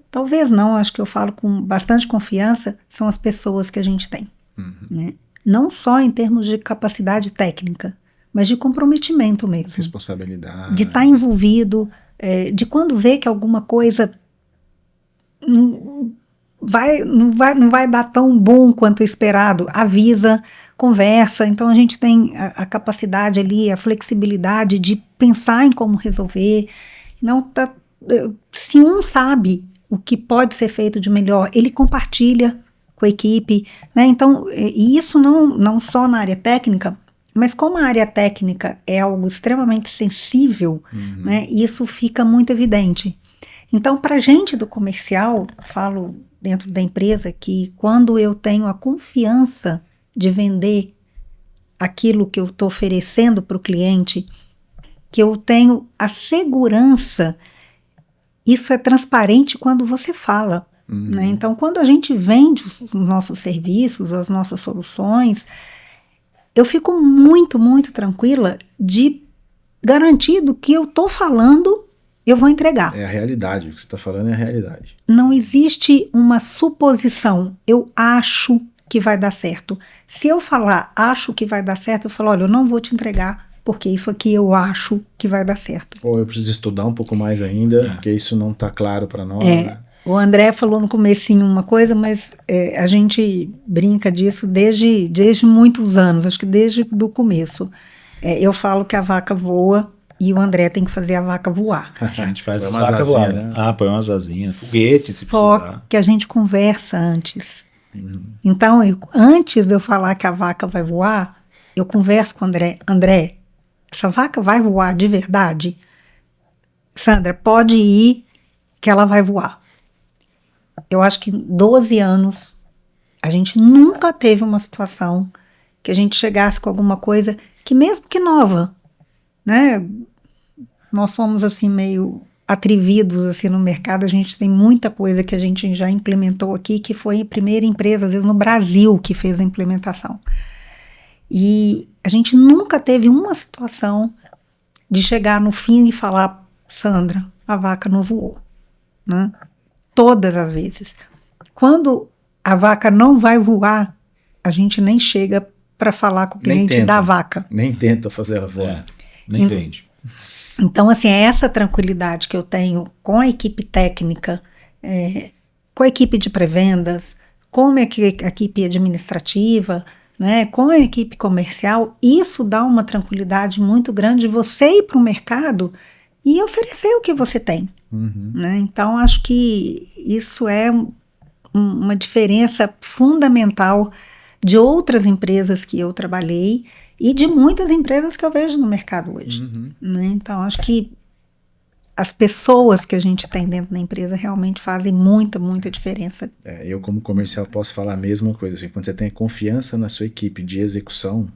talvez não, acho que eu falo com bastante confiança, são as pessoas que a gente tem. Né? Não só em termos de capacidade técnica, mas de comprometimento mesmo. Responsabilidade. De estar envolvido, de quando vê que alguma coisa não vai dar tão bom quanto esperado, avisa, conversa, então a gente tem a capacidade ali, a flexibilidade de pensar em como resolver. Não tá, se um sabe o que pode ser feito de melhor, ele compartilha com a equipe, né? Então, e isso não só na área técnica, mas como a área técnica é algo extremamente sensível, né, isso fica muito evidente. Então, para a gente do comercial, falo dentro da empresa que quando eu tenho a confiança de vender aquilo que eu estou oferecendo para o cliente, que eu tenho a segurança, isso é transparente quando você fala. Né? Então, quando a gente vende os nossos serviços, as nossas soluções, eu fico muito, muito tranquila de garantido que eu estou falando, eu vou entregar. É a realidade, o que você está falando é a realidade. Não existe uma suposição, eu acho que vai dar certo. Se eu falar, acho que vai dar certo, eu falo, olha, eu não vou te entregar, porque isso aqui eu acho que vai dar certo. Ou eu preciso estudar um pouco mais ainda, porque isso não está claro para nós. O André falou no comecinho uma coisa, mas a gente brinca disso desde muitos anos, acho que desde o começo. Eu falo que a vaca voa e o André tem que fazer a vaca voar. A gente faz Põe a vaca voar, né? põe umas asinhas, foguete se Só precisar. que a gente conversa antes. Então, antes de eu falar que a vaca vai voar, eu converso com o André. André, essa vaca vai voar de verdade? Sandra, pode ir que ela vai voar. Eu acho que em 12 anos, a gente nunca teve uma situação que a gente chegasse com alguma coisa que mesmo que nova, né? Nós somos assim meio atrevidos assim no mercado, a gente tem muita coisa que a gente já implementou aqui, que foi a primeira empresa, às vezes no Brasil, que fez a implementação. E a gente nunca teve uma situação de chegar no fim e falar, Sandra, a vaca não voou, né? Todas as vezes. Quando a vaca não vai voar, a gente nem chega para falar com o cliente da vaca. Nem tenta fazer ela voar. Nem vende. Então, assim, é essa tranquilidade que eu tenho com a equipe técnica, com a equipe de pré-vendas, com a equipe administrativa, né, com a equipe comercial, isso dá uma tranquilidade muito grande de você ir para o mercado e oferecer o que você tem. Né? Então, acho que isso é uma diferença fundamental de outras empresas que eu trabalhei e de muitas empresas que eu vejo no mercado hoje. Né? Então, acho que as pessoas que a gente tem dentro da empresa realmente fazem muita, muita diferença. Eu, como comercial, posso falar a mesma coisa. Assim, quando você tem confiança na sua equipe de execução,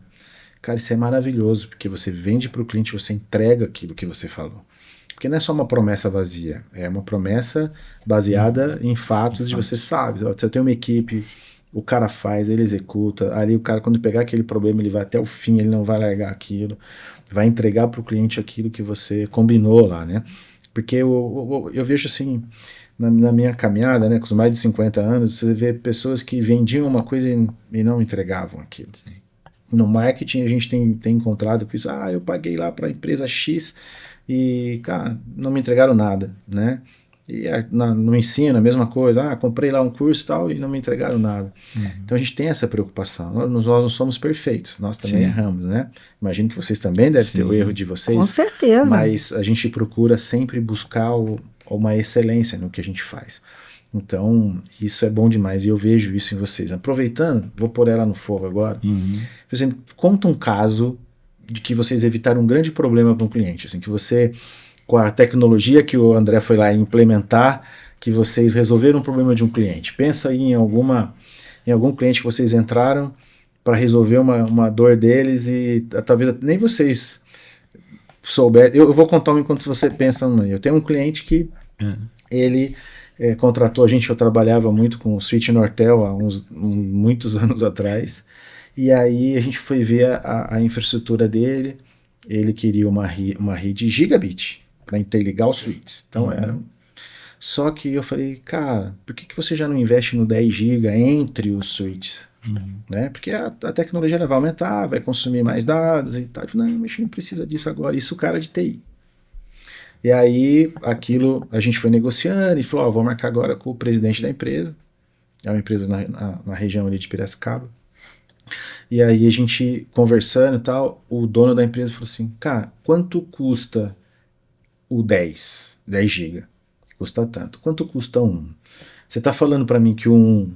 cara, isso é maravilhoso, porque você vende para o cliente, você entrega aquilo que você falou. Porque não é só uma promessa vazia, é uma promessa baseada em fatos de você sabe. Você tem uma equipe, o cara faz, ele executa, ali o cara quando pegar aquele problema ele vai até o fim, ele não vai largar aquilo, vai entregar para o cliente aquilo que você combinou lá, né? Porque eu vejo assim, na minha caminhada, né, com os mais de 50 anos, você vê pessoas que vendiam uma coisa e não entregavam aquilo. Assim. No marketing a gente tem encontrado com isso, eu paguei lá para a empresa X e, cara, não me entregaram nada, né? E no ensino, a mesma coisa, comprei lá um curso e tal e não me entregaram nada. Então a gente tem essa preocupação. Nós não somos perfeitos, nós também erramos, né? Imagino que vocês também devem ter o erro de vocês. Com certeza. Mas a gente procura sempre buscar uma excelência no que a gente faz. Então, isso é bom demais e eu vejo isso em vocês. Aproveitando, vou pôr ela no fogo agora. Por exemplo, conta um caso de que vocês evitaram um grande problema para um cliente, assim, que você, com a tecnologia que o André foi lá implementar, que vocês resolveram um problema de um cliente. Pensa aí em algum cliente que vocês entraram para resolver uma dor deles e talvez nem vocês souberem. Eu vou contar enquanto você pensa no meio. Eu tenho um cliente que ele contratou a gente, eu trabalhava muito com o Switch Nortel há muitos anos atrás, e aí a gente foi ver a infraestrutura dele, ele queria uma rede gigabit para interligar os switches, então só que eu falei, cara, por que você já não investe no 10 GB entre os switches? Né? Porque a tecnologia vai aumentar, vai consumir mais dados e tal. Eu falei, não, a gente não precisa disso agora, isso o cara de TI. E aí, aquilo, a gente foi negociando e falou, vou marcar agora com o presidente da empresa, é uma empresa na região ali de Piracicaba, E aí a gente conversando e tal, o dono da empresa falou assim, cara, quanto custa o 10 GB? Custa tanto. Quanto custa um? Você tá falando para mim que eu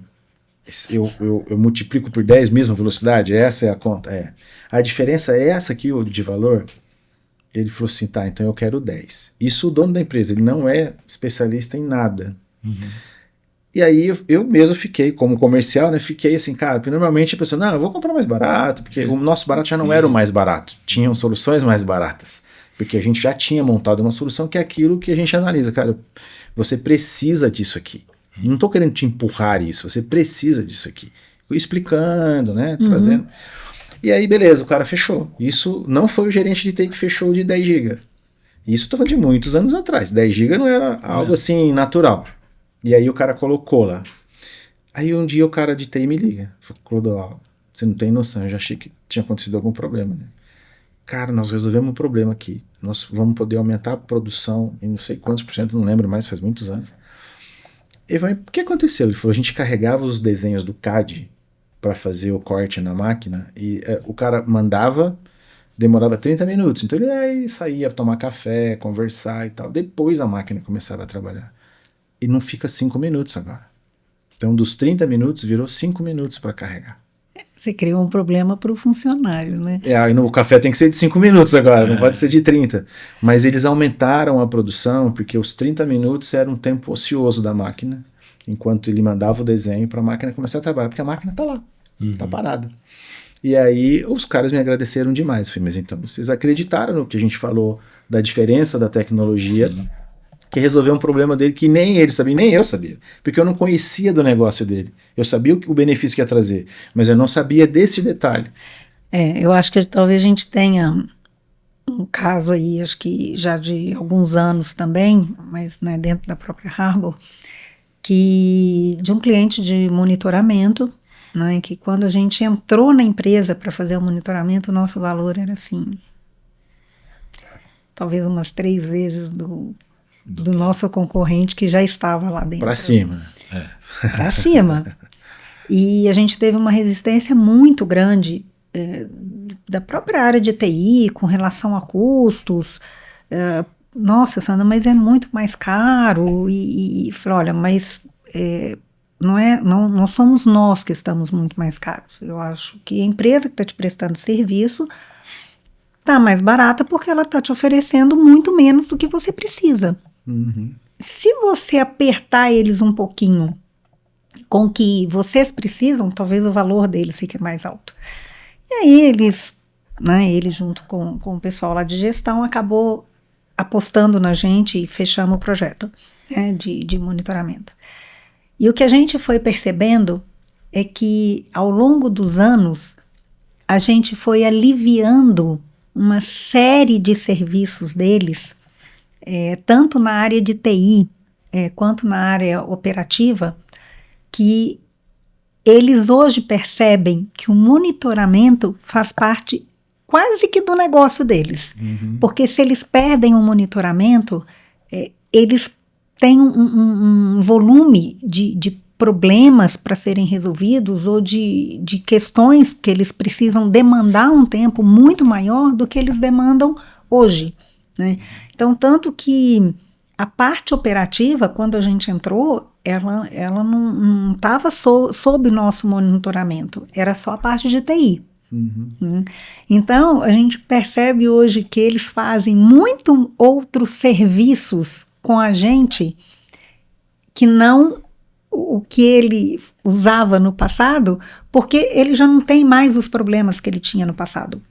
multiplico por 10 mesma velocidade? Essa é a conta? É. A diferença é essa aqui de valor? Ele falou assim, tá, então eu quero 10. Isso o dono da empresa, ele não é especialista em nada. E aí eu mesmo fiquei, como comercial, né, fiquei assim, cara, porque normalmente a pessoa, não, eu vou comprar mais barato, porque o nosso barato já não era o mais barato, tinham soluções mais baratas, porque a gente já tinha montado uma solução que é aquilo que a gente analisa, cara, você precisa disso aqui. Não estou querendo te empurrar isso, você precisa disso aqui. Fui explicando, né, trazendo. E aí, beleza, o cara fechou. Isso não foi o gerente de TI que fechou de 10 GB. Isso estou falando de muitos anos atrás. 10 GB não era algo assim natural. E aí o cara colocou lá. Aí um dia o cara de TI me liga. Falou, Clodoaldo, você não tem noção, eu já achei que tinha acontecido algum problema. Né? Cara, nós resolvemos um problema aqui. Nós vamos poder aumentar a produção em não sei quantos por cento, não lembro mais, faz muitos anos. Ele falou, o que aconteceu? Ele falou, a gente carregava os desenhos do CAD para fazer o corte na máquina e o cara mandava, demorava 30 minutos. Então ele aí saía tomar café, conversar e tal. Depois a máquina começava a trabalhar. E não fica 5 minutos agora. Então dos 30 minutos virou 5 minutos para carregar. Você criou um problema para o funcionário, né? Aí no café tem que ser de 5 minutos agora, não pode ser de 30. Mas eles aumentaram a produção porque os 30 minutos era um tempo ocioso da máquina, enquanto ele mandava o desenho para a máquina começar a trabalhar, porque a máquina está lá, está parada. E aí os caras me agradeceram demais. Eu falei, mas então vocês acreditaram no que a gente falou da diferença da tecnologia, sim, que resolveu um problema dele que nem ele sabia, nem eu sabia, porque eu não conhecia do negócio dele. Eu sabia o benefício que ia trazer, mas eu não sabia desse detalhe. Eu acho que talvez a gente tenha um caso aí, acho que já de alguns anos também, mas né, dentro da própria Harbor, que de um cliente de monitoramento, né, que quando a gente entrou na empresa para fazer o monitoramento, o nosso valor era assim, talvez umas 3 vezes do nosso concorrente que já estava lá dentro. Para cima. Para cima. E a gente teve uma resistência muito grande da própria área de TI com relação a custos. Nossa, Sandra, mas é muito mais caro. E falei, olha, mas não somos nós que estamos muito mais caros. Eu acho que a empresa que está te prestando serviço está mais barata porque ela está te oferecendo muito menos do que você precisa. Se você apertar eles um pouquinho com o que vocês precisam, talvez o valor deles fique mais alto. E aí ele junto com o pessoal lá de gestão acabou apostando na gente e fechamos o projeto de monitoramento. E o que a gente foi percebendo é que ao longo dos anos a gente foi aliviando uma série de serviços deles, tanto na área de TI quanto na área operativa, que eles hoje percebem que o monitoramento faz parte quase que do negócio deles. Porque se eles perdem o monitoramento, eles têm um volume de problemas para serem resolvidos ou de questões que eles precisam demandar um tempo muito maior do que eles demandam hoje. Né? Então, tanto que a parte operativa, quando a gente entrou, ela não estava sob nosso monitoramento, era só a parte de TI. Então, a gente percebe hoje que eles fazem muitos outros serviços com a gente que não o que ele usava no passado, porque ele já não tem mais os problemas que ele tinha no passado.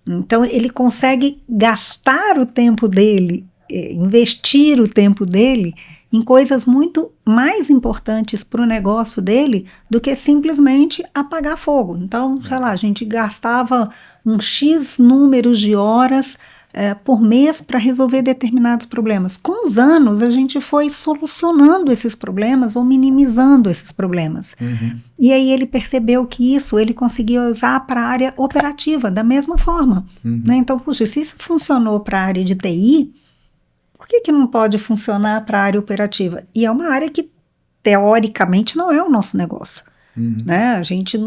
Então, ele consegue gastar o tempo dele, investir o tempo dele em coisas muito mais importantes para o negócio dele do que simplesmente apagar fogo. Então, sei lá, a gente gastava um X números de horas por mês para resolver determinados problemas. Com os anos, a gente foi solucionando esses problemas ou minimizando esses problemas. E aí ele percebeu que isso ele conseguia usar para a área operativa da mesma forma. Né? Então, puxa, se isso funcionou para a área de TI, por que não pode funcionar para a área operativa? E é uma área que, teoricamente, não é o nosso negócio. Né? A gente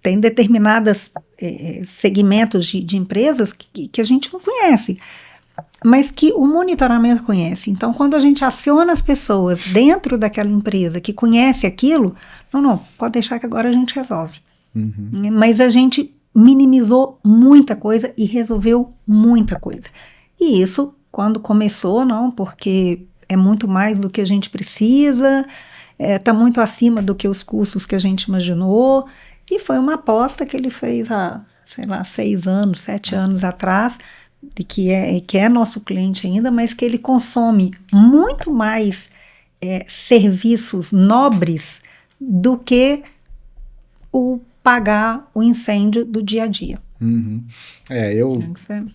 tem determinadas segmentos de empresas que a gente não conhece, mas que o monitoramento conhece. Então, quando a gente aciona as pessoas dentro daquela empresa que conhece aquilo, não, pode deixar que agora a gente resolve. Mas a gente minimizou muita coisa e resolveu muita coisa. E isso, quando começou, não, porque é muito mais do que a gente precisa, está muito acima do que os custos que a gente imaginou, e foi uma aposta que ele fez há, 6 anos, 7 anos atrás, de que é nosso cliente ainda, mas que ele consome muito mais serviços nobres do que o pagar o incêndio do dia a dia.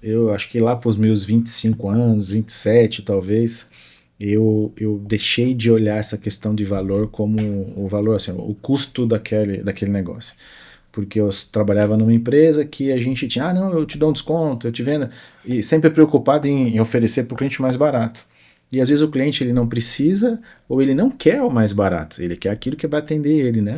Eu acho que lá para os meus 25 anos, 27 talvez, eu deixei de olhar essa questão de valor como o valor, assim, o custo daquele negócio. Porque eu trabalhava numa empresa que a gente tinha, não, eu te dou um desconto, eu te vendo, e sempre preocupado em oferecer para o cliente mais barato. E às vezes o cliente ele não precisa ou ele não quer o mais barato, ele quer aquilo que vai atender ele, né?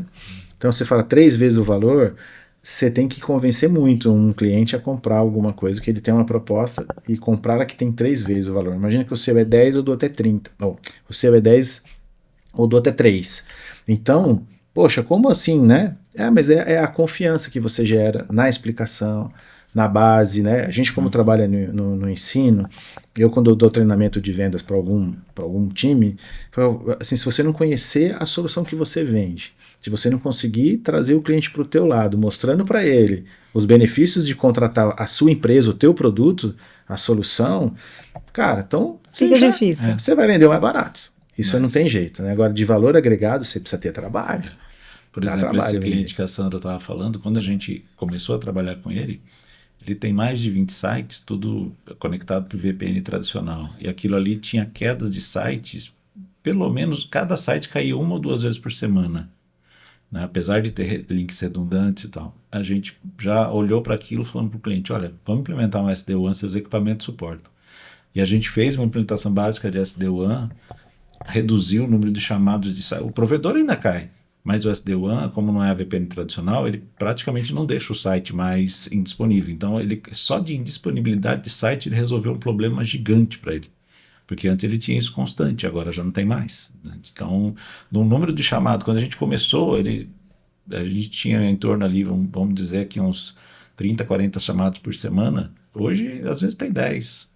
Então você fala 3 vezes o valor, você tem que convencer muito um cliente a comprar alguma coisa, que ele tem uma proposta e comprar a que tem 3 vezes o valor. Imagina que o seu é 10, eu dou até 30. Ou, o seu é 10, eu dou até 3. Então, poxa, como assim, né? Mas é a confiança que você gera na explicação, na base, né? A gente, como trabalha no ensino, eu quando eu dou treinamento de vendas para algum time, assim, se você não conhecer a solução que você vende, se você não conseguir trazer o cliente para o teu lado, mostrando para ele os benefícios de contratar a sua empresa, o teu produto, a solução, cara, então fica difícil. Você vai vender o mais barato. Isso não tem jeito, né? Agora, de valor agregado, você precisa ter trabalho. Por exemplo, esse cliente que a Sandra estava falando, quando a gente começou a trabalhar com ele tem mais de 20 sites, tudo conectado para o VPN tradicional. E aquilo ali tinha quedas de sites, pelo menos cada site caía 1 ou 2 vezes por semana. Né? Apesar de ter links redundantes e tal. A gente já olhou para aquilo falando para o cliente, olha, vamos implementar um SD-WAN, seus equipamentos suportam. E a gente fez uma implementação básica de SD-WAN, reduziu o número de chamados de site. O provedor ainda cai. Mas o SD-WAN, como não é a VPN tradicional, ele praticamente não deixa o site mais indisponível. Então, ele só de indisponibilidade de site, ele resolveu um problema gigante para ele. Porque antes ele tinha isso constante, agora já não tem mais. Então, no número de chamados, quando a gente começou, a gente tinha em torno ali, vamos dizer que uns 30, 40 chamados por semana. Hoje, às vezes, tem 10,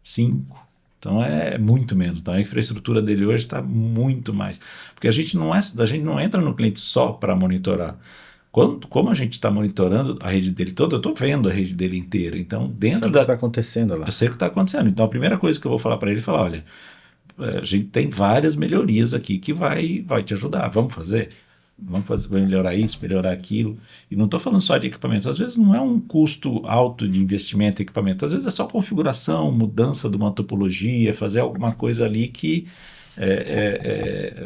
5. Então é muito menos, tá? A infraestrutura dele hoje está muito mais. Porque a gente não entra no cliente só para monitorar. Como a gente está monitorando a rede dele toda, eu estou vendo a rede dele inteira. Então, dentro da... o que está acontecendo lá. Eu sei o que está acontecendo. Então, a primeira coisa que eu vou falar para ele é falar, olha, a gente tem várias melhorias aqui que vai te ajudar. Vamos fazer? Vamos melhorar isso, melhorar aquilo. E não estou falando só de equipamentos. Às vezes não é um custo alto de investimento em equipamento. Às vezes é só configuração, mudança de uma topologia, fazer alguma coisa ali que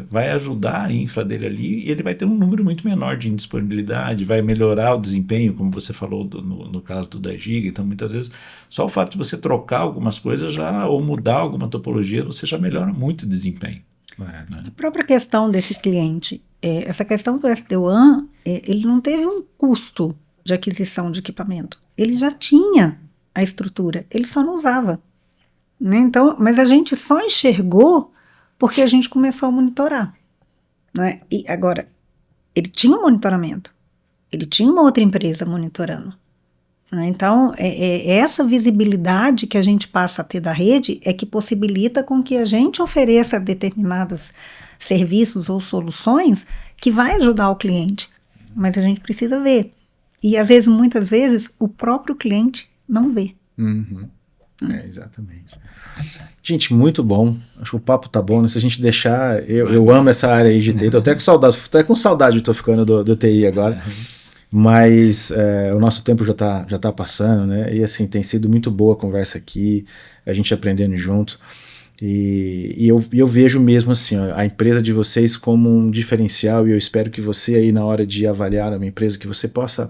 vai ajudar a infra dele ali, e ele vai ter um número muito menor de indisponibilidade, vai melhorar o desempenho, como você falou no caso do 10 GB. Então, muitas vezes, só o fato de você trocar algumas coisas ou mudar alguma topologia, você já melhora muito o desempenho. Né? A própria questão desse cliente, essa questão do SD-WAN, ele não teve um custo de aquisição de equipamento. Ele já tinha a estrutura, ele só não usava. Né? Então, mas a gente só enxergou porque a gente começou a monitorar. Né? E agora, ele tinha um monitoramento, ele tinha uma outra empresa monitorando. Né? Então, essa visibilidade que a gente passa a ter da rede é que possibilita com que a gente ofereça determinados serviços ou soluções que vai ajudar o cliente. Mas a gente precisa ver. E, às vezes, muitas vezes, o próprio cliente não vê. Uhum. Exatamente. Gente, muito bom. Acho que o papo tá bom, né? Se a gente deixar... Eu amo essa área aí de TI. Tô até com saudade, tô ficando do TI agora. Mas o nosso tempo já tá passando, né? E assim, tem sido muito boa a conversa aqui, a gente aprendendo junto. E eu vejo mesmo assim, ó, a empresa de vocês como um diferencial, e eu espero que você aí, na hora de avaliar uma empresa, que você possa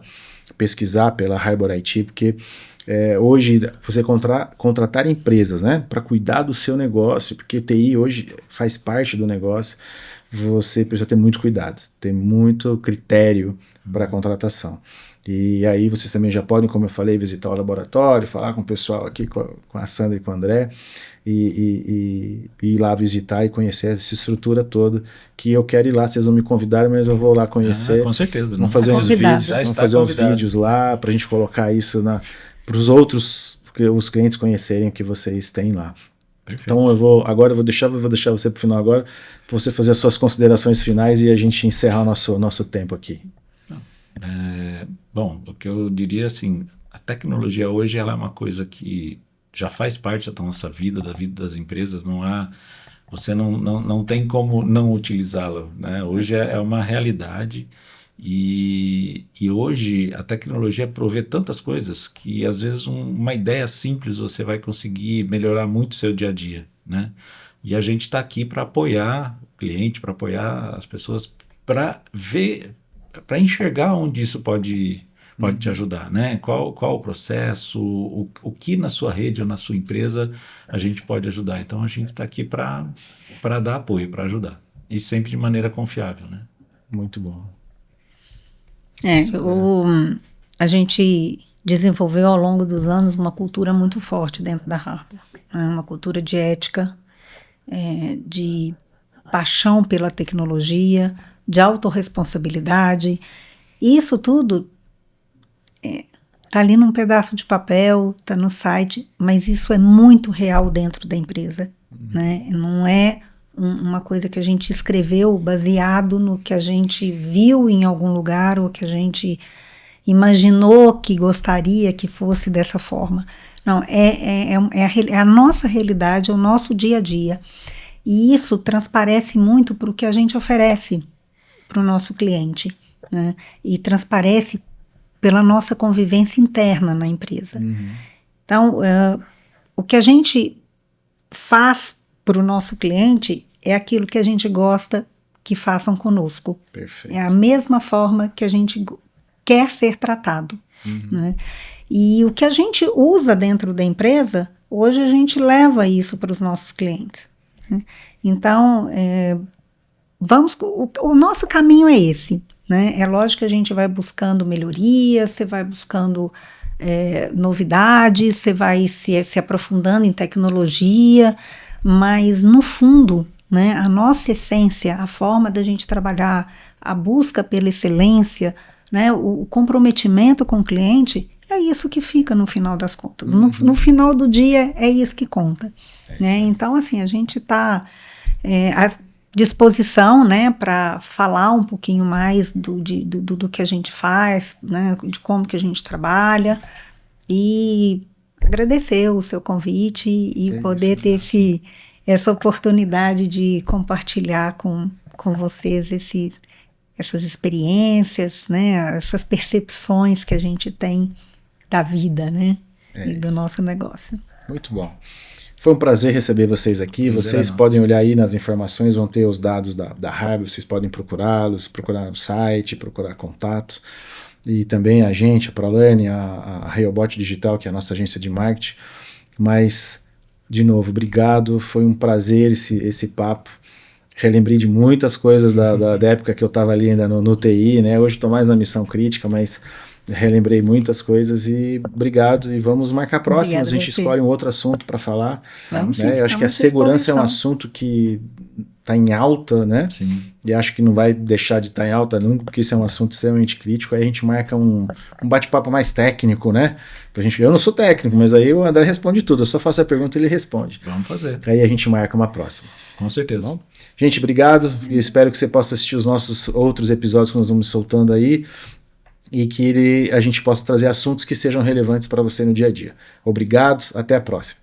pesquisar pela Harbor IT, porque hoje você contratar empresas, né, para cuidar do seu negócio, porque TI hoje faz parte do negócio, você precisa ter muito cuidado, ter muito critério para a contratação. E aí vocês também já podem, como eu falei, visitar o laboratório, falar com o pessoal aqui, com a Sandra e com o André, e ir lá visitar e conhecer essa estrutura toda, que eu quero ir lá, vocês vão me convidar, mas eu vou lá conhecer. Com certeza. Vamos fazer uns vídeos lá, para a gente colocar isso para os outros, os clientes conhecerem o que vocês têm lá. Perfeito. Então eu vou deixar você para o final agora, para você fazer as suas considerações finais e a gente encerrar o nosso tempo aqui. Bom, o que eu diria assim, a tecnologia hoje ela é uma coisa que já faz parte da nossa vida, da vida das empresas, você não tem como não utilizá-la, né? Hoje é uma realidade e hoje a tecnologia provê tantas coisas que às vezes uma ideia simples você vai conseguir melhorar muito o seu dia a dia, né? E a gente está aqui para apoiar o cliente, para apoiar as pessoas, para ver, para enxergar onde isso pode te ajudar, né? Qual o processo, o que na sua rede ou na sua empresa a gente pode ajudar. Então a gente está aqui para dar apoio, para ajudar. E sempre de maneira confiável, né? Muito bom. A gente desenvolveu ao longo dos anos uma cultura muito forte dentro da Harper, né? Uma cultura de ética, de paixão pela tecnologia, de autorresponsabilidade. E isso tudo está ali num pedaço de papel, está no site, mas isso é muito real dentro da empresa, né? Não é uma coisa que a gente escreveu baseado no que a gente viu em algum lugar ou que a gente imaginou que gostaria que fosse dessa forma. Não, é a nossa realidade, é o nosso dia a dia. E isso transparece muito para o que a gente oferece para o nosso cliente, né? E transparece pela nossa convivência interna na empresa. Então, o que a gente faz para o nosso cliente é aquilo que a gente gosta que façam conosco. Perfeito. É a mesma forma que a gente quer ser tratado, né? E o que a gente usa dentro da empresa, hoje a gente leva isso para os nossos clientes, né? Então, o nosso caminho é esse, né? É lógico que a gente vai buscando melhorias, você vai buscando novidades, você vai se aprofundando em tecnologia, mas no fundo, né, a nossa essência, a forma da gente trabalhar, a busca pela excelência, né, o comprometimento com o cliente, é isso que fica no final das contas. No final do dia é isso que conta, né? Então, assim, a gente está à disposição, né, para falar um pouquinho mais do que a gente faz, né, de como que a gente trabalha, e agradecer o seu convite e poder ter essa oportunidade de compartilhar com vocês essas experiências, né, essas percepções que a gente tem da vida, né, e do nosso negócio. Muito bom. Foi um prazer receber vocês aqui. Vocês podem olhar aí nas informações, vão ter os dados da Harper, vocês podem procurá-los, procurar no site, procurar contato. E também a gente, a ProLearning, a Reobot Digital, que é a nossa agência de marketing. Mas, de novo, obrigado. Foi um prazer esse papo. Relembrei de muitas coisas da época que eu estava ali ainda no TI, né? Hoje estou mais na missão crítica, mas relembrei muitas coisas e obrigado. E vamos marcar próximo. A gente escolhe um outro assunto para falar. Vamos, né? Eu acho que a segurança é um assunto que está em alta, né? Sim. E acho que não vai deixar de estar em alta nunca, porque isso é um assunto extremamente crítico. Aí a gente marca um bate-papo mais técnico, né? Eu não sou técnico, mas aí o André responde tudo. Eu só faço a pergunta e ele responde. Vamos fazer. Aí a gente marca uma próxima. Com certeza. Tá bom? Gente, obrigado. E espero que você possa assistir os nossos outros episódios que nós vamos soltando aí e que a gente possa trazer assuntos que sejam relevantes para você no dia a dia. Obrigado. Até a próxima.